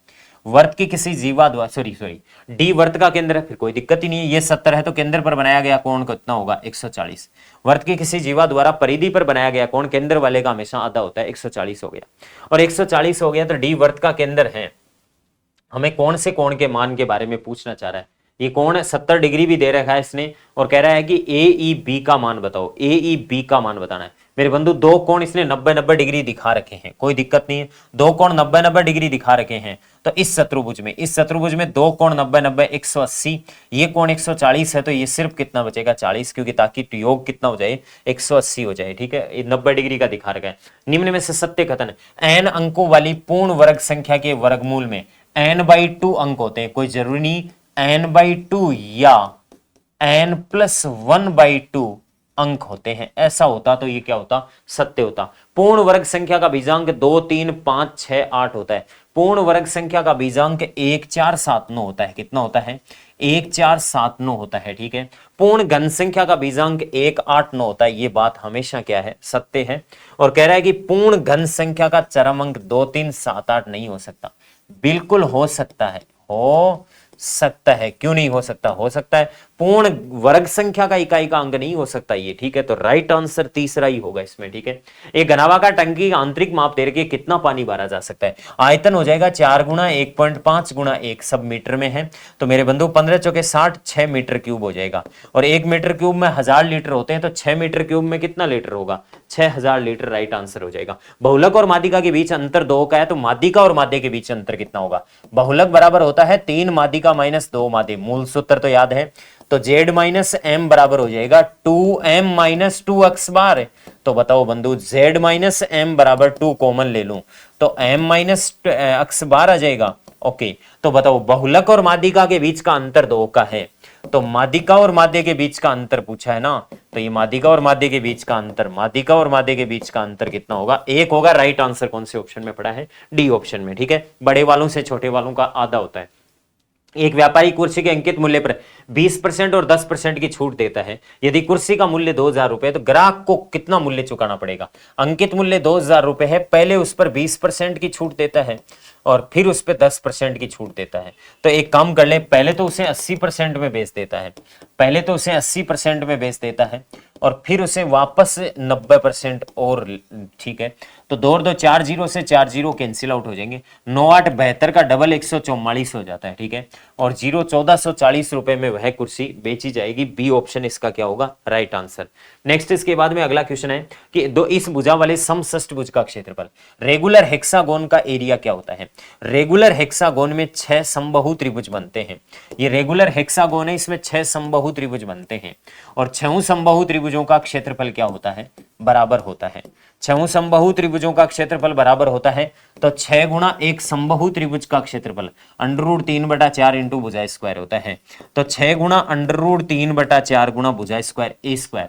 सॉरी डी वर्त का केंद्र है, फिर कोई दिक्कत ही नहीं है। ये 70 है तो केंद्र पर बनाया गया कोण कितना होगा? 140। वर्त की किसी जीवा द्वारा परिधि पर बनाया गया कोण केंद्र वाले का हमेशा आधा होता है, 140 हो गया। और 140 हो गया तो डी वर्त का केंद्र है। हमें कौन से कोण के मान के बारे में पूछना चाह रहा है। ये कोण 70 डिग्री भी दे रखा है इसने और कह रहा है कि ए ई बी का मान बताओ। ए ई बी का मान बताना है मेरे बंधु। दो कोण इसने 90-90 डिग्री दिखा रखे हैं, कोई दिक्कत नहीं है। दो कोण 90-90 डिग्री दिखा रखे हैं तो इस शत्रुभुज में दो कोण 90-90 180, ये कोण 140 है तो ये सिर्फ कितना बचेगा? 40, क्योंकि ताकि योग कितना हो जाए? 180 हो जाए, ठीक है। 90 डिग्री का दिखा रखा है। निम्न में से सत्य कथन, n अंकों वाली पूर्ण वर्ग संख्या के वर्गमूल में n/2 अंक होते हैं। कोई जरूरी नहीं n/2 या n+1/2 अंक होते हैं। ऐसा होता तो ये क्या होता? सत्य होता। पूर्ण वर्ग संख्या का बीजांक 2 3 5 6 8 होता है। पूर्ण वर्ग संख्या का बीजांक 1 4 7 9 होता है। कितना होता है? 1 4 7 9 होता है, ठीक है। पूर्ण घन संख्या का बीजांक 1 8 9 होता है। ये बात हमेशा क्या है? सत्य है। और कह रहा है कि पूर्ण घन संख्या का चरम अंक 2 3 7 8 नहीं हो सकता। बिल्कुल हो सकता है, हो सकता है, क्यों नहीं हो सकता? हो सकता है। पूर्ण वर्ग संख्या का इकाई का अंक नहीं हो सकता ये, ठीक है। तो राइट आंसर तीसरा ही होगा इसमें, ठीक है। एक घनाभागाकार टंकी का आंतरिक माप दे रखे कितना पानी भरा जा सकता है। आयतन हो जाएगा 4 गुणा 1.5 गुणा 1, सब मीटर में है तो मेरे बंधु 15 चौके 60, 6 मीटर क्यूब हो जाएगा। और 1 मीटर क्यूब में 1000 लीटर होते हैं तो 6 मीटर क्यूब में कितना लीटर होगा? 6000 लीटर राइट आंसर हो जाएगा। बहुलक और माध्यिका के बीच अंतर 2 का है तो माध्यिका और माध्य के बीच अंतर कितना होगा? बहुलक बराबर होता है 3 माध्यिका माइनस 2 माध्य। मूल सूत्र तो याद है, तो z माइनस एम बराबर हो जाएगा 2m माइनस 2 अक्स बार। तो बताओ बंधु, z माइनस एम बराबर 2 कॉमन ले लूं तो m माइनस अक्स बार आ जाएगा। ओके, तो बताओ बहुलक और माध्यिका के बीच का अंतर 2 का है तो माध्यिका और माध्य के बीच का अंतर पूछा है ना, तो ये माध्यिका और माध्य के बीच का अंतर, माध्यिका और माध्य के बीच का अंतर कितना होगा? 1 होगा। राइट आंसर कौन से ऑप्शन में पड़ा है? डी ऑप्शन में, ठीक है। बड़े वालों से छोटे वालों का आधा होता है। एक व्यापारी कुर्सी के अंकित मूल्य पर 20% और 10% की छूट देता है। यदि कुर्सी का मूल्य 2000 रुपए तो ग्राहक को कितना मूल्य चुकाना पड़ेगा? अंकित मूल्य 2000 रुपए है, पहले उस पर 20% की छूट देता है और फिर उस पर 10% की छूट देता है। तो एक काम कर ले, पहले तो उसे 80% में बेच देता है, पहले तो उसे 80% में बेच देता है और फिर उसे वापस 90% और, ठीक है। तो 2 और 2 4 जीरो से 4 जीरो कैंसिल आउट हो जाएंगे। 9 8 72 का डबल 144 हो जाता है, ठीक है। और 1440 रुपए में वह कुर्सी बेची जाएगी। बी ऑप्शन इसका क्या होगा? Right answer. नेक्स्ट इसके बाद में अगला क्वेश्चन है कि दो इस भुजा वाले समषष्ठभुज का क्षेत्रफल। रेगुलर हेक्सागोन का एरिया क्या होता है? रेगुलर हेक्सागोन में 6 समबाहु त्रिभुज बनते हैं। ये रेगुलर हेक्सागोन है, इसमें 6 समबाहु त्रिभुज बनते हैं और 6 समबाहु त्रिभुजों का क्षेत्रफल क्या होता है? बराबर होता है। 6 समबाहु त्रिभुजों का क्षेत्रफल बराबर होता है तो 6 गुणा 1 समबाहु त्रिभुज का क्षेत्रफल √3/4 इंटू भुजा स्क्वायर होता है। तो 6 गुणा √3/4 गुणा भुजा स्क्वायर ए स्क्वायर,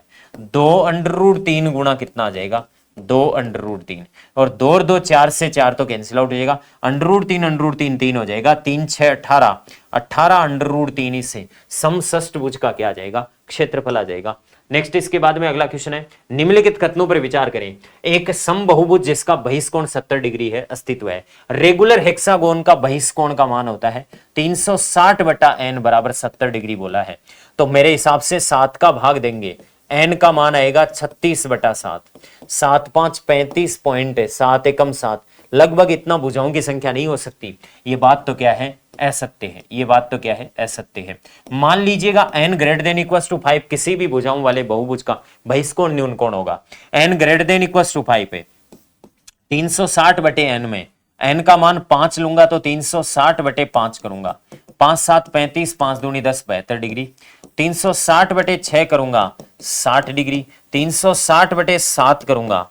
2 √3 गुणा कितना आ जाएगा? 2 √3 और 2 और 2 4 से 4 तो कैंसिल आउट हो जाएगा। √3 3 हो जाएगा, 3 6 18, 18 √3 से समषष्ठभुज का क्या आ जाएगा? क्षेत्रफल आ जाएगा। नेक्स्ट इसके बाद में अगला क्वेश्चन है, निम्नलिखित कथनों पर विचार करें। एक समबाहुभुज जिसका बहिष्कोण 70 डिग्री है अस्तित्व है। रेगुलर हेक्सागोन का बहिष्कोण का मान होता है 360/n बराबर 70 डिग्री बोला है। तो मेरे हिसाब से 7 का भाग देंगे, n का मान आएगा 36/7, 7 5 35 पॉइंट है, 7 एकम 7, लगभग इतना भुजाओं की संख्या नहीं हो सकती। ये बात तो क्या है? असत्य है। ये बात तो क्या है? असत्य है। मान लीजिएगा n > 5 किसी भी भुजाओं वाले बहुभुज का बहिष्कोण न्यून कोण होगा। n > 5 है, 360/n में n का मान 5 लूंगा तो 360/5 करूंगा, 5 7 35, 5 दूनी 10 72 डिग्री। 360/6 करूंगा 60 डिग्री। 360/7 करूंगा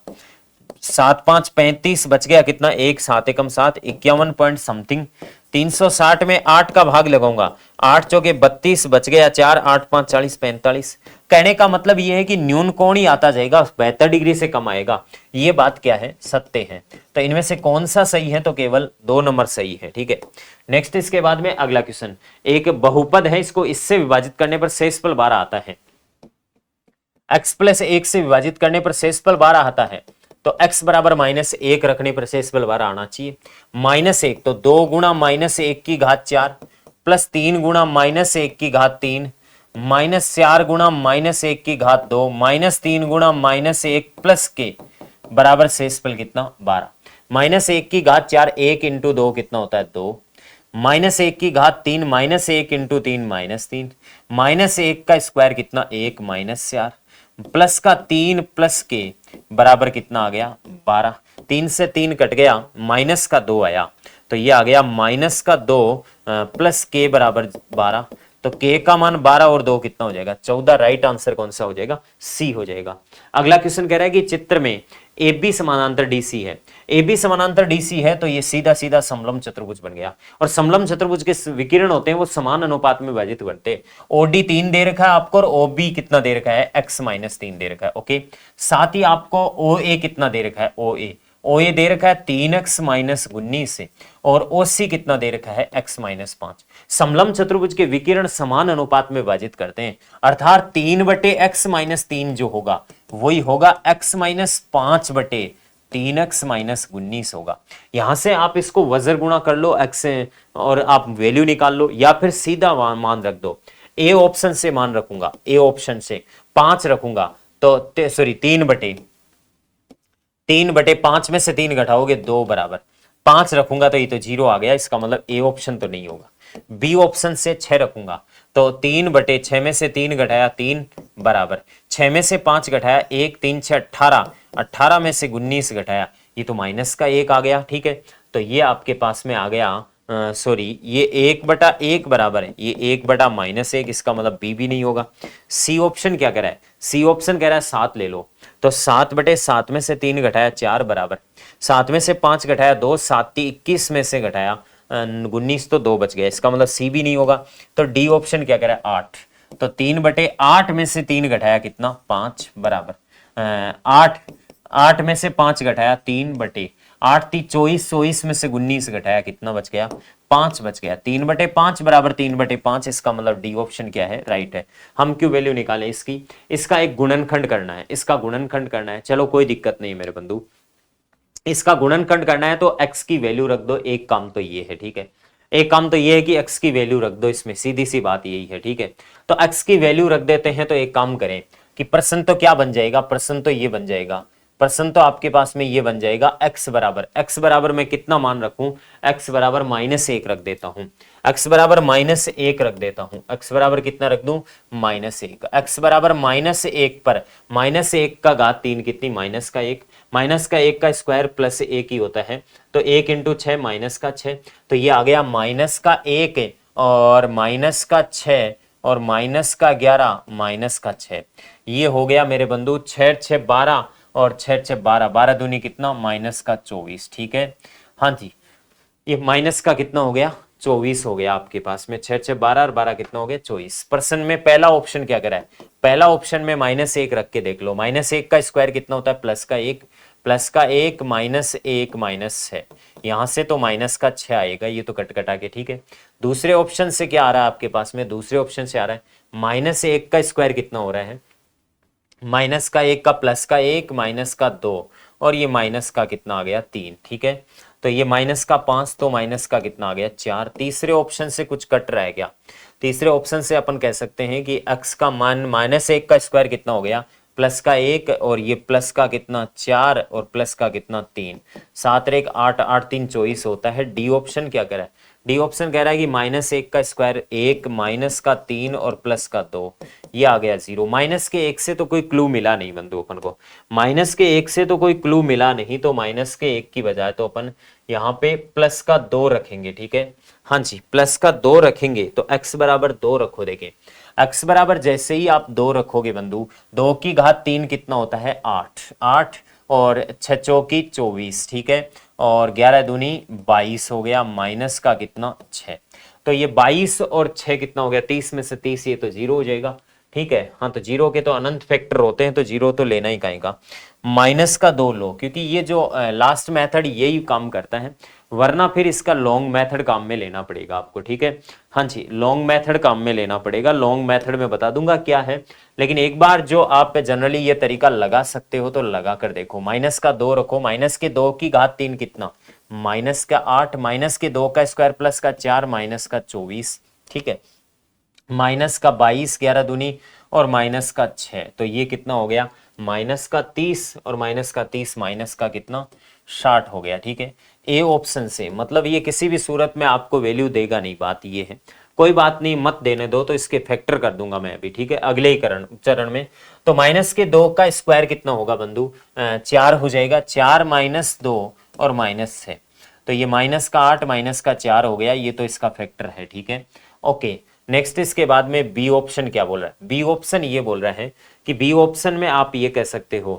7 5 35, बच गया कितना? 1 7 एकम 7, 51 पॉइंट समथिंग, 360 में 8 का भाग लगाऊंगा, 8 चौके 32 बच गया 4, 8 5 40 45। कहने का मतलब ये है कि न्यून कोण ही आता जाएगा, 72 डिग्री से कम आएगा। ये बात क्या है, सत्य है। तो इनमें से कौन सा सही है, तो केवल 2 नंबर सही है, ठीक है। नेक्स्ट इसके बाद में अगला क्वेश्चन, एक बहुपद है, इसको इससे विभाजित करने पर शेषफल 12 आता है। x प्लस 1 से विभाजित करने पर शेषफल 12 आता है, तो x बराबर -1 रखने पर शेषफल 12 आना चाहिए। -1 तो 2 गुणा -1 की घात 4 प्लस 3 गुणा -1 की घात 3 -4 गुणा -1 की घात 2 -3 गुणा -1 प्लस के बराबर शेषफल कितना, 12। -1 की घात 4 1 इंटू 2 कितना होता है, 2। -1 की घात 3 -1 इंटू 3 -3 -1 का स्क्वायर कितना, 1 -4 प्लस का 3 प्लस के बराबर कितना आ गया, 12। 3 से 3 कट गया, माइनस का 2 आया, तो ये आ गया -2 प्लस के बराबर 12। तो के का मान 12 और 2 कितना हो जाएगा, 14। राइट आंसर कौन सा हो जाएगा, सी हो जाएगा। अगला क्वेश्चन कह रहा है कि चित्र में ए बी समानांतर डीसी है। ए बी समानांतर डीसी है तो ये सीधा सीधा समलंब चतुर्भुज बन गया, और समलंब चतुर्भुज के विकिरण होते हैं वो समान अनुपात में विभाजित बनते हैं। ओडी 3 दे रखा है आपको, और ओबी कितना दे रखा है, x-3 दे रखा है, ओके। साथ ही आपको ओ ए कितना दे रखा है, ओ ए दे रखा है 3x-19 और ओ सी कितना दे रखा है, x-5। समलंब चतुर्भुज के विकिरण समान अनुपात में विभाजित करते हैं, अर्थात 3/x-3 जो होगा वही होगा x-5 बटे 3x-19 होगा। यहां से आप इसको वज्र गुणा कर लो x और आप वैल्यू निकाल लो, या फिर सीधा मान रख दो। ए ऑप्शन से मान रखूंगा, ए ऑप्शन से 5 रखूंगा तो सॉरी 3/5 में से 3 घटाओगे 2 बराबर 5 रखूंगा तो ये तो 0 आ गया, इसका मतलब ए ऑप्शन तो नहीं होगा। बी ऑप्शन से 6 रखूंगा तो 3/6 में से 3 घटाया 3 बराबर 6 में से 5 घटाया 1, 3 6 18, 18 में से 19 घटाया, ये तो माइनस का 1 आ गया, ठीक है। तो ये आपके पास में आ गया, सॉरी ये 1/1 बराबर है, ये 1/-1, इसका मतलब बी भी नहीं होगा। सी ऑप्शन क्या कह रहा है, सी ऑप्शन कह रहा है 7 ले लो, तो 7/7 में से 3 घटाया 4 बराबर 7 में से 5 घटाया 2, 7 21 में से घटाया 19 तो 2 बच गया, इसका मतलब सी भी नहीं होगा। तो डी ऑप्शन क्या कह रहा है 8, तो 3/8 में से 3 घटाया कितना, 5 बराबर 8 में से 5 घटाया 3/8 ती 24, 24 में से 19 घटाया कितना बच गया, 5 बच गया। 3/5 बराबर 3/5, इसका मतलब डी ऑप्शन क्या है, राइट है। हम क्यों वैल्यू निकालें इसकी, इसका एक गुणनखंड करना है, इसका गुणनखंड करना है। चलो कोई दिक्कत नहीं मेरे बंधु, इसका गुणनखंड करना है तो x की वैल्यू रख दो, एक काम तो ये है, ठीक है। एक काम तो ये है कि x की वैल्यू रख दो, इसमें सीधी सी बात यही है, ठीक है। तो x की वैल्यू रख देते हैं, तो एक काम करें कि प्रश्न तो क्या बन जाएगा, प्रश्न तो ये बन जाएगा, प्रश्न तो आपके पास में ये बन जाएगा x बराबर मैं कितना मान रखूं, x बराबर -1 रख देता हूं, x बराबर -1 रख देता हूं, x बराबर कितना रख दूं, -1। x बराबर -1 पर -1 का घात 3 कितनी, -1, -1 का स्क्वायर प्लस 1 ही होता है, तो 1 इंटू 6 -6, तो ये आ गया -1 और -6 और -11 -6, ये हो गया मेरे बंधु 6 6 12 और 6 6 12, 12 दूनी कितना, -24, ठीक है। हाँ जी, ये माइनस का कितना हो गया, 24 हो गया आपके पास में, 6 6 12 और 12 कितना हो गया, 24। प्रश्न में पहला ऑप्शन क्या करा है, पहला ऑप्शन में -1 रख के देख लो, -1 का स्क्वायर कितना होता है, +1 -1 -6, यहां से तो -6 आएगा, ये तो कट कटा के, ठीक है। दूसरे ऑप्शन से क्या आ रहा है आपके पास में, दूसरे ऑप्शन से आ रहा है -1 का स्क्वायर कितना हो रहा है, -1 का +1 -2 और ये माइनस का कितना आ गया, 3, ठीक है। तो ये -5 तो माइनस का कितना आ गया, 4। तीसरे ऑप्शन से कुछ कट रहा है क्या, तीसरे ऑप्शन से अपन कह सकते हैं कि x का मान -1 का स्क्वायर कितना हो गया, +1 और ये प्लस का कितना 4 और प्लस का कितना 3, 7 1 8 8 3 24 होता है। डी ऑप्शन क्या कह रहा है, डी ऑप्शन कह रहा है कि -1 का स्क्वायर 1 -3 और प्लस का 2, ये आ गया 0। -1 से तो कोई क्लू मिला नहीं बंधु अपन को, -1 से तो कोई क्लू मिला नहीं, तो -1 की बजाय तो अपन यहाँ पे प्लस का 2 रखेंगे, ठीक है। हाँ जी, प्लस का 2 रखेंगे तो x बराबर 2 रखो, देखें x बराबर जैसे ही आप 2 रखोगे बंधु, 2 की घात 3 कितना होता है, 8 8 और 6 चौकी 24, ठीक है। और 11 दूनी 22 हो गया, माइनस का कितना 6। तो ये 22 और 6 कितना हो गया, 30 में से 30 ये तो जीरो हो जाएगा। ठीक है, हाँ तो जीरो के तो अनंत फैक्टर होते हैं, तो जीरो तो लेना ही कहेगा। माइनस का 2 लो, क्योंकि ये जो लास्ट मेथड यही काम करता है, वरना फिर इसका लॉन्ग मेथड काम में लेना पड़ेगा आपको। ठीक है, हाँ जी, लॉन्ग मेथड काम में लेना पड़ेगा। लॉन्ग मेथड में बता दूंगा क्या है, लेकिन एक बार जो आप जनरली ये तरीका लगा सकते हो तो लगा कर देखो। माइनस का 2 रखो, माइनस के 2 की घात 3 कितना, माइनस का 8, माइनस के 2 का स्क्वायर प्लस का 4, माइनस का 24। ठीक है, माइनस का 22, 11 दूनी और माइनस का 6, तो ये कितना हो गया, माइनस का 30 और माइनस का 30, माइनस का कितना 60 हो गया। ठीक है, ए ऑप्शन से, मतलब ये किसी भी सूरत में आपको वैल्यू देगा नहीं, बात ये है। कोई बात नहीं, मत देने दो, तो इसके फैक्टर कर दूंगा मैं अभी। ठीक है, अगले ही चरण में। तो माइनस के 2 का स्क्वायर कितना होगा बंधु, 4 हो जाएगा, 4 माइनस 2 और माइनस 6, तो ये माइनस का 8 माइनस का 4 हो गया, ये तो इसका फैक्टर है। ठीक है, ओके। नेक्स्ट इसके बाद में बी ऑप्शन क्या बोल रहा है, बी ऑप्शन ये बोल रहा है कि बी ऑप्शन में आप ये कह सकते हो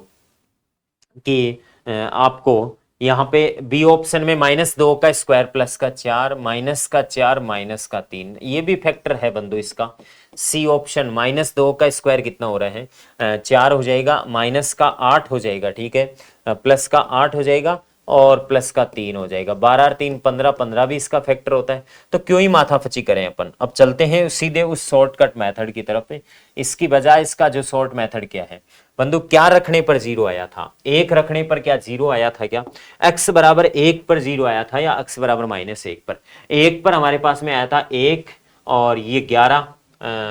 कि आपको यहाँ पे बी ऑप्शन में -2 का स्क्वायर प्लस का 4, माइनस का 4 माइनस का 3, ये भी फैक्टर है बंधु इसका। सी ऑप्शन -2 का स्क्वायर कितना हो रहा है, 4 हो जाएगा, माइनस का 8 हो जाएगा। ठीक है, प्लस का 8 हो जाएगा और प्लस का 3 हो जाएगा, 12 और 3 15, 15 भी इसका फैक्टर होता है। तो क्यों ही माथाफची करें अपन, अब चलते हैं सीधे उस शॉर्टकट मेथड की तरफ। इसकी बजाय इसका जो शॉर्ट मेथड क्या है बंधु, क्या रखने पर जीरो आया था, 1 रखने पर क्या जीरो आया था क्या, x बराबर 1 पर जीरो आया था, या x बराबर -1 पर। 1 पर हमारे पास में आया था 1 और ये 11,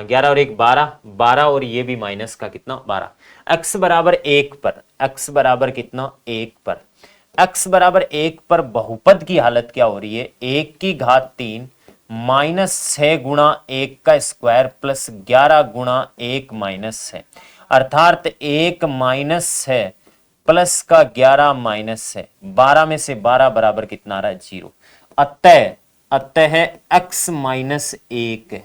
11 और 1 12, 12 और ये भी माइनस का कितना 12। x बराबर 1 पर, x बराबर कितना 1 पर, x बराबर 1 पर बहुपद की हालत क्या हो रही है, 1 की घात 3 माइनस 6 गुणा 1 का स्क्वायर प्लस 11 गुणा 1 माइनस 6, अर्थात 1 माइनस 6 प्लस का 11 माइनस 6, 12 में से 12 बराबर कितना आ रहा है, 0। अतः अतः x माइनस 1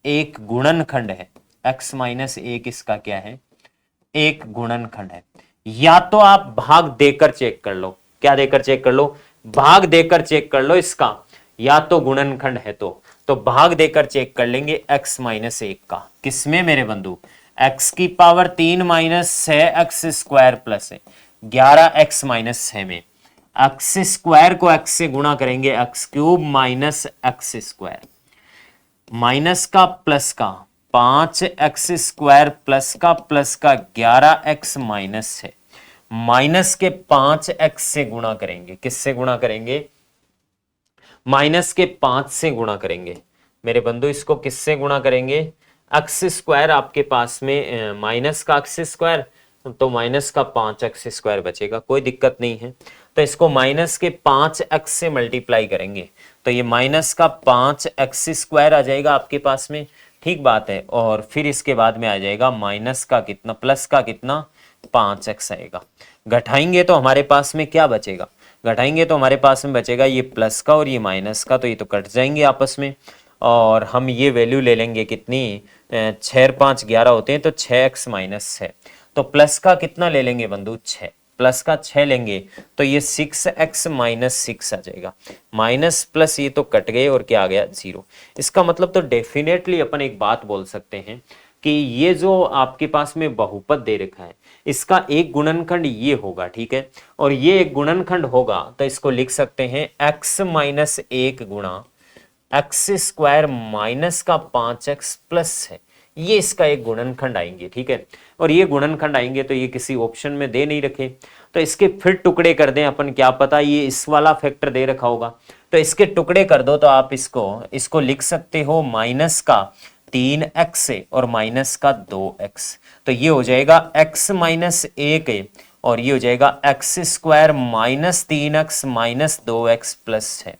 एक गुणनखंड है, x माइनस 1 इसका क्या है, एक गुणनखंड है। या तो आप भाग देकर चेक कर लो, क्या देकर चेक कर लो, भाग देकर चेक कर लो इसका, या तो गुणनखंड है तो भाग देकर चेक कर लेंगे x माइनस 1 का, किसमें मेरे बंधु, x की power 3 minus 6x square plus 11x minus 6 में x स्क्वायर को x से गुणा करेंगे, x cube minus x square, minus का प्लस का 5x स्क्वायर प्लस का 11x माइनस है, माइनस के 5x से गुणा करेंगे, किससे गुणा करेंगे, माइनस के 5 से गुणा करेंगे मेरे बंधु, इसको किससे गुणा करेंगे, x स्क्वायर आपके पास में माइनस का x स्क्वायर, तो माइनस का 5x स्क्वायर बचेगा, कोई दिक्कत नहीं है। तो इसको माइनस के 5x से मल्टीप्लाई करेंगे, तो ये माइनस का 5x स्क्वायर आ जाएगा आपके पास में, ठीक बात है। और फिर इसके बाद में आ जाएगा माइनस का कितना, प्लस का कितना 5x आएगा। घटाएंगे तो हमारे पास में क्या बचेगा, घटाएंगे तो हमारे पास में बचेगा ये प्लस का और ये माइनस का, तो ये तो कट जाएंगे आपस में, और हम ये वैल्यू ले लेंगे कितनी, 6 और 5 11 होते हैं, तो 6x माइनस 6, तो प्लस का कितना ले लेंगे बंधु 6, प्लस का 6 लेंगे तो ये 6x माइनस 6 आ जाएगा, माइनस प्लस ये तो कट गए और क्या आ गया 0। इसका मतलब तो डेफिनेटली अपन एक बात बोल सकते हैं कि ये जो आपके पास में बहुपद दे रखा है इसका एक गुणनखंड ये होगा, ठीक है, और ये एक गुणनखंड होगा तो इसको लिख सकते हैं x माइनस 1 गुणा एक्स स्क्वायर माइनस का 5x प्लस है, ये इसका एक गुणनखंड आएंगे, ठीक है। और ये गुणनखंड आएंगे तो ये किसी ऑप्शन में दे नहीं रखे, तो इसके फिर टुकड़े कर दें अपन, क्या पता ये इस वाला फैक्टर दे रखा होगा, तो इसके टुकड़े कर दो तो आप इसको लिख सकते हो माइनस का 3x और माइनस का 2x, तो ये हो जाएगा x माइनस 1 और ये हो जाएगा x square minus 3x minus 2x plus है।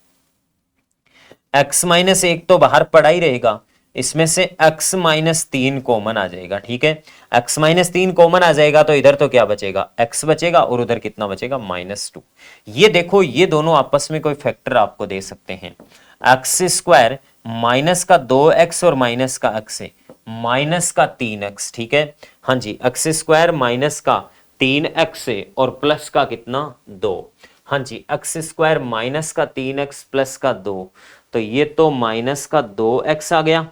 x माइनस 1 तो बाहर पड़ा ही रहेगा, इसमें से x माइनस 3 कॉमन आ जाएगा, ठीक है, x माइनस 3 कॉमन आ जाएगा तो इधर तो क्या बचेगा x बचेगा और उधर कितना बचेगा -2। ये देखो ये दोनों आपस में कोई फैक्टर आपको दे सकते हैं, एक्स स्क्वायर माइनस का 2x और माइनस का x है माइनस का 3x, ठीक है, हाँ जी, एक्स स्क्वायर माइनस का 3x है और प्लस का कितना 2, हाँ जी, एक्स स्क्वायर माइनस का 3x प्लस का 2, तो ये तो माइनस का 2x आ गया,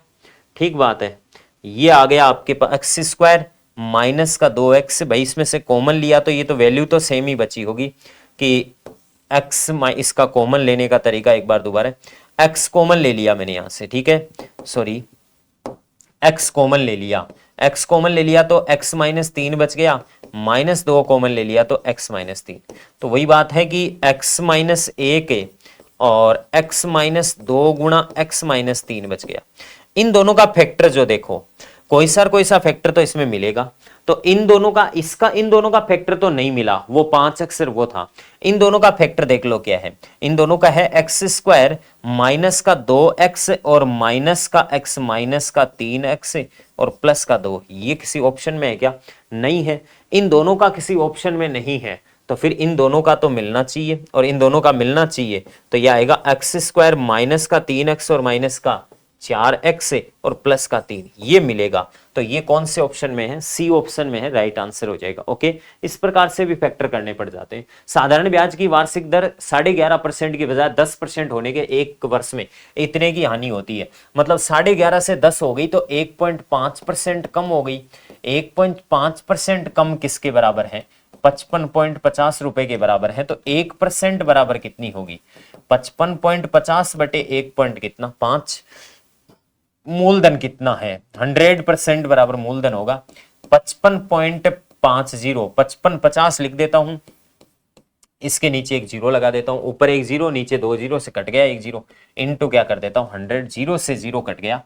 ठीक बात है। ये आ गया आपके पास एक्स स्क्वायर माइनस का 2x, भाई इसमें से कॉमन लिया तो ये तो वैल्यू तो सेम ही बची होगी कि एक्स, इसका कॉमन लेने का तरीका एक बार दोबारा, एक्स कॉमन ले लिया मैंने यहां से, ठीक है, सॉरी, एक्स कॉमन ले लिया, एक्स कॉमन ले लिया तो एक्स माइनस 3 बच गया, माइनस 2 कॉमन ले लिया तो एक्स माइनस 3। तो वही बात है कि एक्स माइनस 1 और एक्स माइनस 2 गुणा एक्स माइनस 3 बच गया। इन दोनों का फैक्टर जो देखो, कोई सा फैक्टर तो इसमें मिलेगा, तो इन दोनों का, इसका इन दोनों का फैक्टर तो नहीं मिला, वो 5x वो था। इन दोनों का फैक्टर देख लो क्या है, इन दोनों का है एक्स स्क्वायर माइनस का 2x और माइनस का x माइनस का 3x और प्लस का 2। ये किसी ऑप्शन में है क्या? नहीं है। इन दोनों का किसी ऑप्शन में नहीं है, तो फिर इन दोनों का तो मिलना चाहिए, और इन दोनों का मिलना चाहिए तो यह आएगा एक्स स्क्वायर माइनस का 3x और माइनस का 4x और प्लस का 3, ये मिलेगा। तो ये कौन से ऑप्शन में है? सी ऑप्शन में है, राइट आंसर हो जाएगा। ओके, इस प्रकार से भी फैक्टर करने पड़ जाते हैं। साधारण ब्याज की वार्षिक दर 11.5% की बजाय 10% होने के एक वर्ष में इतने की हानि होती है। मतलब 11.5 से 10 हो गई तो 1.5% कम हो गई। 1.5% कम किसके बराबर है? 55.50 रुपए के बराबर है। तो 1% बराबर कितनी होगी? 55.50 बटे 1 पॉइंट कितना? 5। मूलधन कितना है? 100% बराबर मूलधन होगा 55.50। 55.50 लिख देता हूं, इसके नीचे एक जीरो लगा देता हूं, ऊपर एक जीरो, नीचे 2 जीरो से कट गया एक जीरो, इनटू क्या कर देता हूं 100, जीरो से जीरो कट गया,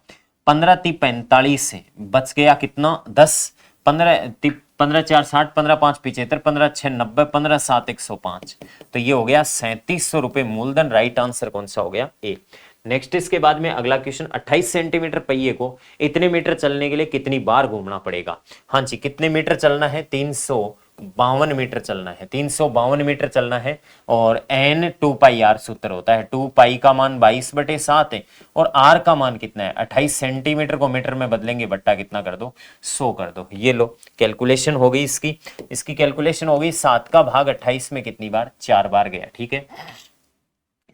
15 × 45 से बच गया कितना? 10। 15 4 60, 15 5 75, 15 6 90, 15 7 105। तो ये हो गया 3700 रुपए मूलधन। राइट आंसर कौन सा हो गया? ए। नेक्स्ट इसके बाद में अगला क्वेश्चन, 28 सेंटीमीटर पहिए को इतने मीटर चलने के लिए कितनी बार घूमना पड़ेगा? हाँ जी, कितने मीटर चलना है? 352 मीटर चलना है, 352 मीटर चलना है। और n 2 पाई r सूत्र होता है, 2 पाई का मान 22/7 है और r का मान कितना है? 28 सेंटीमीटर को मीटर में बदलेंगे, बट्टा कितना कर दो? 100 कर दो। ये लो, कैलकुलेशन हो गई इसकी कैलकुलेशन हो गई। 7 का भाग 28 में कितनी बार? 4 बार गया, ठीक है।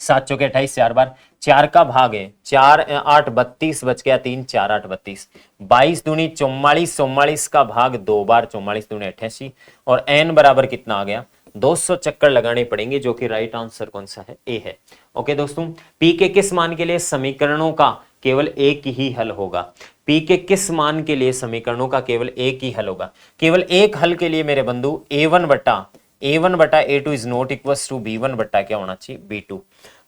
7 चौके 28, 4 बार। 4 का भाग है 4 8 32, बच गया 3 4 8 32। 22 दूनी 44, 44 का भाग 2 बार, 44 दूनी 88। और n बराबर कितना आ गया? 200 चक्कर लगाने पड़ेंगे, जो कि राइट आंसर कौन सा है? ए है। ओके दोस्तों, p के किस मान के लिए समीकरणों का केवल एक ही हल होगा? p के किस मान के लिए समीकरणों का केवल एक ही हल होगा? केवल एक हल के लिए मेरे बंधु a1 बटा a2 is not equal to b1 बट्टा क्या होना चाहिए? b2।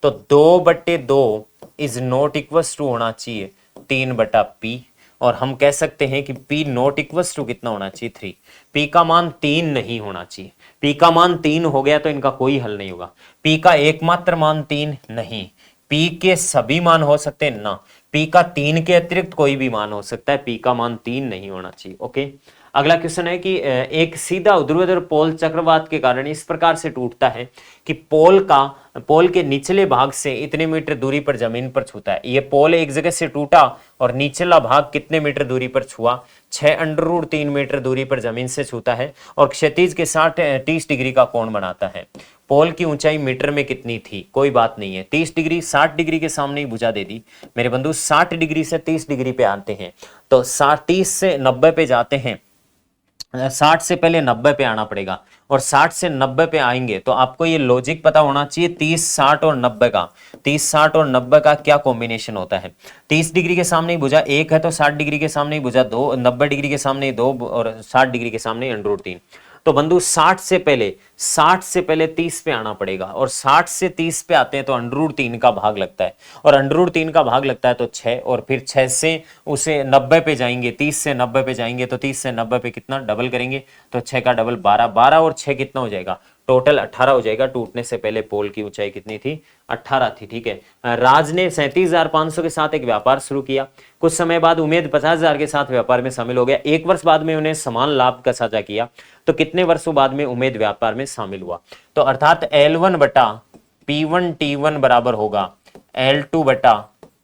तो 2/2 इज नॉट इक्वल टू होना चाहिए 3/p। और हम कह सकते हैं कि p नॉट इक्वल टू कितना होना चाहिए? 3। p का मान 3 नहीं होना चाहिए। p का मान 3 हो गया तो इनका कोई हल नहीं होगा। p का एकमात्र मान 3 नहीं, p के सभी मान हो सकते हैं ना, p का 3 के अतिरिक्त कोई भी मान हो सकता है, p का मान 3 नहीं होना चाहिए। ओके, अगला क्वेश्चन है कि एक सीधा ऊर्ध्वाधर पोल चक्रवात के कारण इस प्रकार से टूटता है कि पोल के निचले भाग से इतने मीटर दूरी पर जमीन पर छूता है। ये पोल एक जगह से टूटा और निचला भाग कितने मीटर दूरी पर छुआ? 6√3 मीटर दूरी पर जमीन से छूता है और क्षैतिज के 30 डिग्री का कोण बनाता है। पोल की ऊंचाई मीटर में कितनी थी? कोई बात नहीं है, 30 डिग्री 60 डिग्री के सामने ही भुजा दे दी मेरे बंधु। 60 डिग्री से 30 डिग्री पे आते हैं तो 30 से 90 पे जाते हैं, 60 से पहले 90 पे आना पड़ेगा और 60 से 90 पे आएंगे तो आपको ये लॉजिक पता होना चाहिए 30 60 और 90 का। 30 60 और 90 का क्या कॉम्बिनेशन होता है? 30 डिग्री के सामने ही भुजा 1 है तो 60 डिग्री के सामने ही भुजा 2, 90 डिग्री के सामने 2 और 60 डिग्री के सामने √3। तो बंधु 60 से पहले 30 पे आना पड़ेगा और 60 से 30 पे आते हैं तो √3 का भाग लगता है और √3 का भाग लगता है तो 6, और फिर 6 से उसे 90 पे जाएंगे, 30 से 90 पे जाएंगे तो 30 से 90 पे कितना डबल करेंगे तो 6 का डबल 12, 12 और 6 कितना हो जाएगा? टोटल 18 हो जाएगा। टूटने से पहले पोल की ऊंचाई कितनी थी? 18 थी, ठीक है। राज ने 37,500 के साथ एक व्यापार शुरू किया। कुछ समय बाद उमेद 50,000 के साथ व्यापार में शामिल हो गया। 1 वर्ष बाद में उन्हें समान लाभ का साझा किया, तो कितने वर्षों बाद में उमेद व्यापार में शामिल हुआ? तो अर्थात L1 बटा P1 T1 बराबर होगा L2 बटा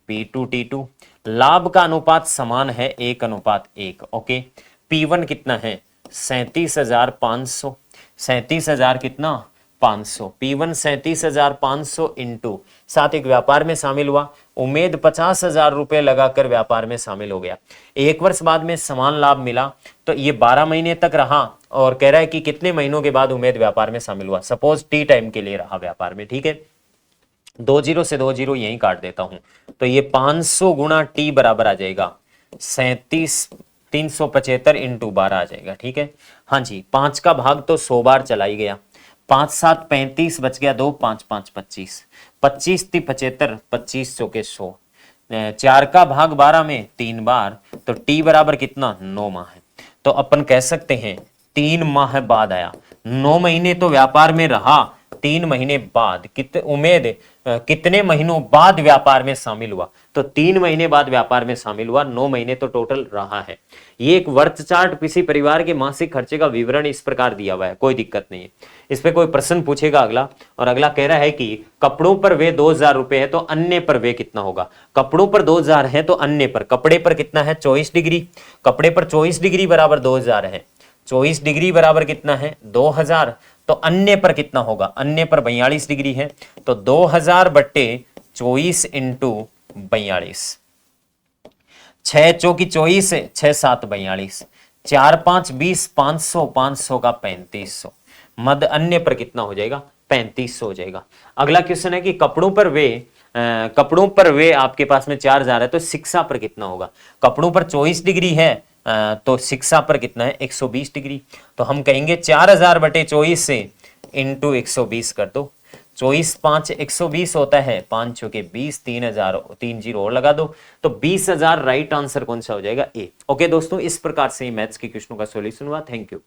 P2 T2। लाभ का अनुपात समान है 1:1। ओके, P1 कितना है? 37,500, 37,000 कितना? 500, P1 37,500 इंटू, साथ एक व्यापार में शामिल हुआ, उमेद 50,000 रुपए लगाकर व्यापार में शामिल हो गया, 1 वर्ष बाद में समान लाभ मिला, तो ये 12 महीने तक रहा और कह रहा है कि कितने महीनों के बाद उमेद व्यापार में शामिल हुआ, सपोज टी टाइम के लिए रहा व्यापार में, ठीक है। 20 से 20 यहीं काट देता हूं, तो ये 500 गुणा टी बराबर आ जाएगा 37,375 इंटू 12 आ जाएगा, ठीक है। हाँ जी, 5 का भाग तो 100 बार चला ही गया, 5 7 35 बच गया 2, 5 5 25, 25 × 75, 25 चौके 100, 4 का भाग 12 में 3 बार, तो टी बराबर कितना 9 माह है। तो अपन कह सकते हैं 3 माह बाद आया, 9 महीने तो व्यापार में रहा, 3 महीने बाद उमेद कितने महीनों बाद व्यापार में शामिल हुआ, तो 3 महीने बाद व्यापार में शामिल हुआ, 9 महीने तो टोटल रहा है। ये एक वर्थ चार्ट किसी परिवार के मासिक खर्चे का विवरण इस प्रकार दिया हुआ है, कोई दिक्कत नहीं है। इस पे कोई प्रश्न पूछेगा अगला, और अगला कह रहा है कि कपड़ों पर वे 2,000 रुपए है तो अन्य पर वे कितना होगा। कपड़ों पर 2,000 है तो अन्य पर, कपड़े पर कितना है 24 डिग्री, कपड़े पर 24 डिग्री बराबर 2,000 है, 24 डिग्री बराबर कितना है 2,000, तो अन्य पर कितना होगा, अन्य पर 42 डिग्री है, तो 2,000 बट्टे 24 इंटू 42, 6 चौकी 24, 6 7 42, 4 5 20, 500, 500 का 3500, मद अन्य पर कितना हो जाएगा 3500 हो जाएगा। अगला क्वेश्चन है कि कपड़ों पर वे आपके पास में 4,000 है तो शिक्षा पर कितना होगा। कपड़ों पर 24 डिग्री है तो शिक्षा पर कितना है 120 डिग्री, तो हम कहेंगे 4,000 बटे 24 से इंटू 120 कर दो, 24 5 120 होता है, 5 चौके 20, 3,000 3 जीरो और लगा दो, तो 20,000 राइट आंसर कौन सा हो जाएगा ए। ओके दोस्तों, इस प्रकार से मैथ्स के क्वेश्चनों का सॉल्यूशन हुआ। Thank you.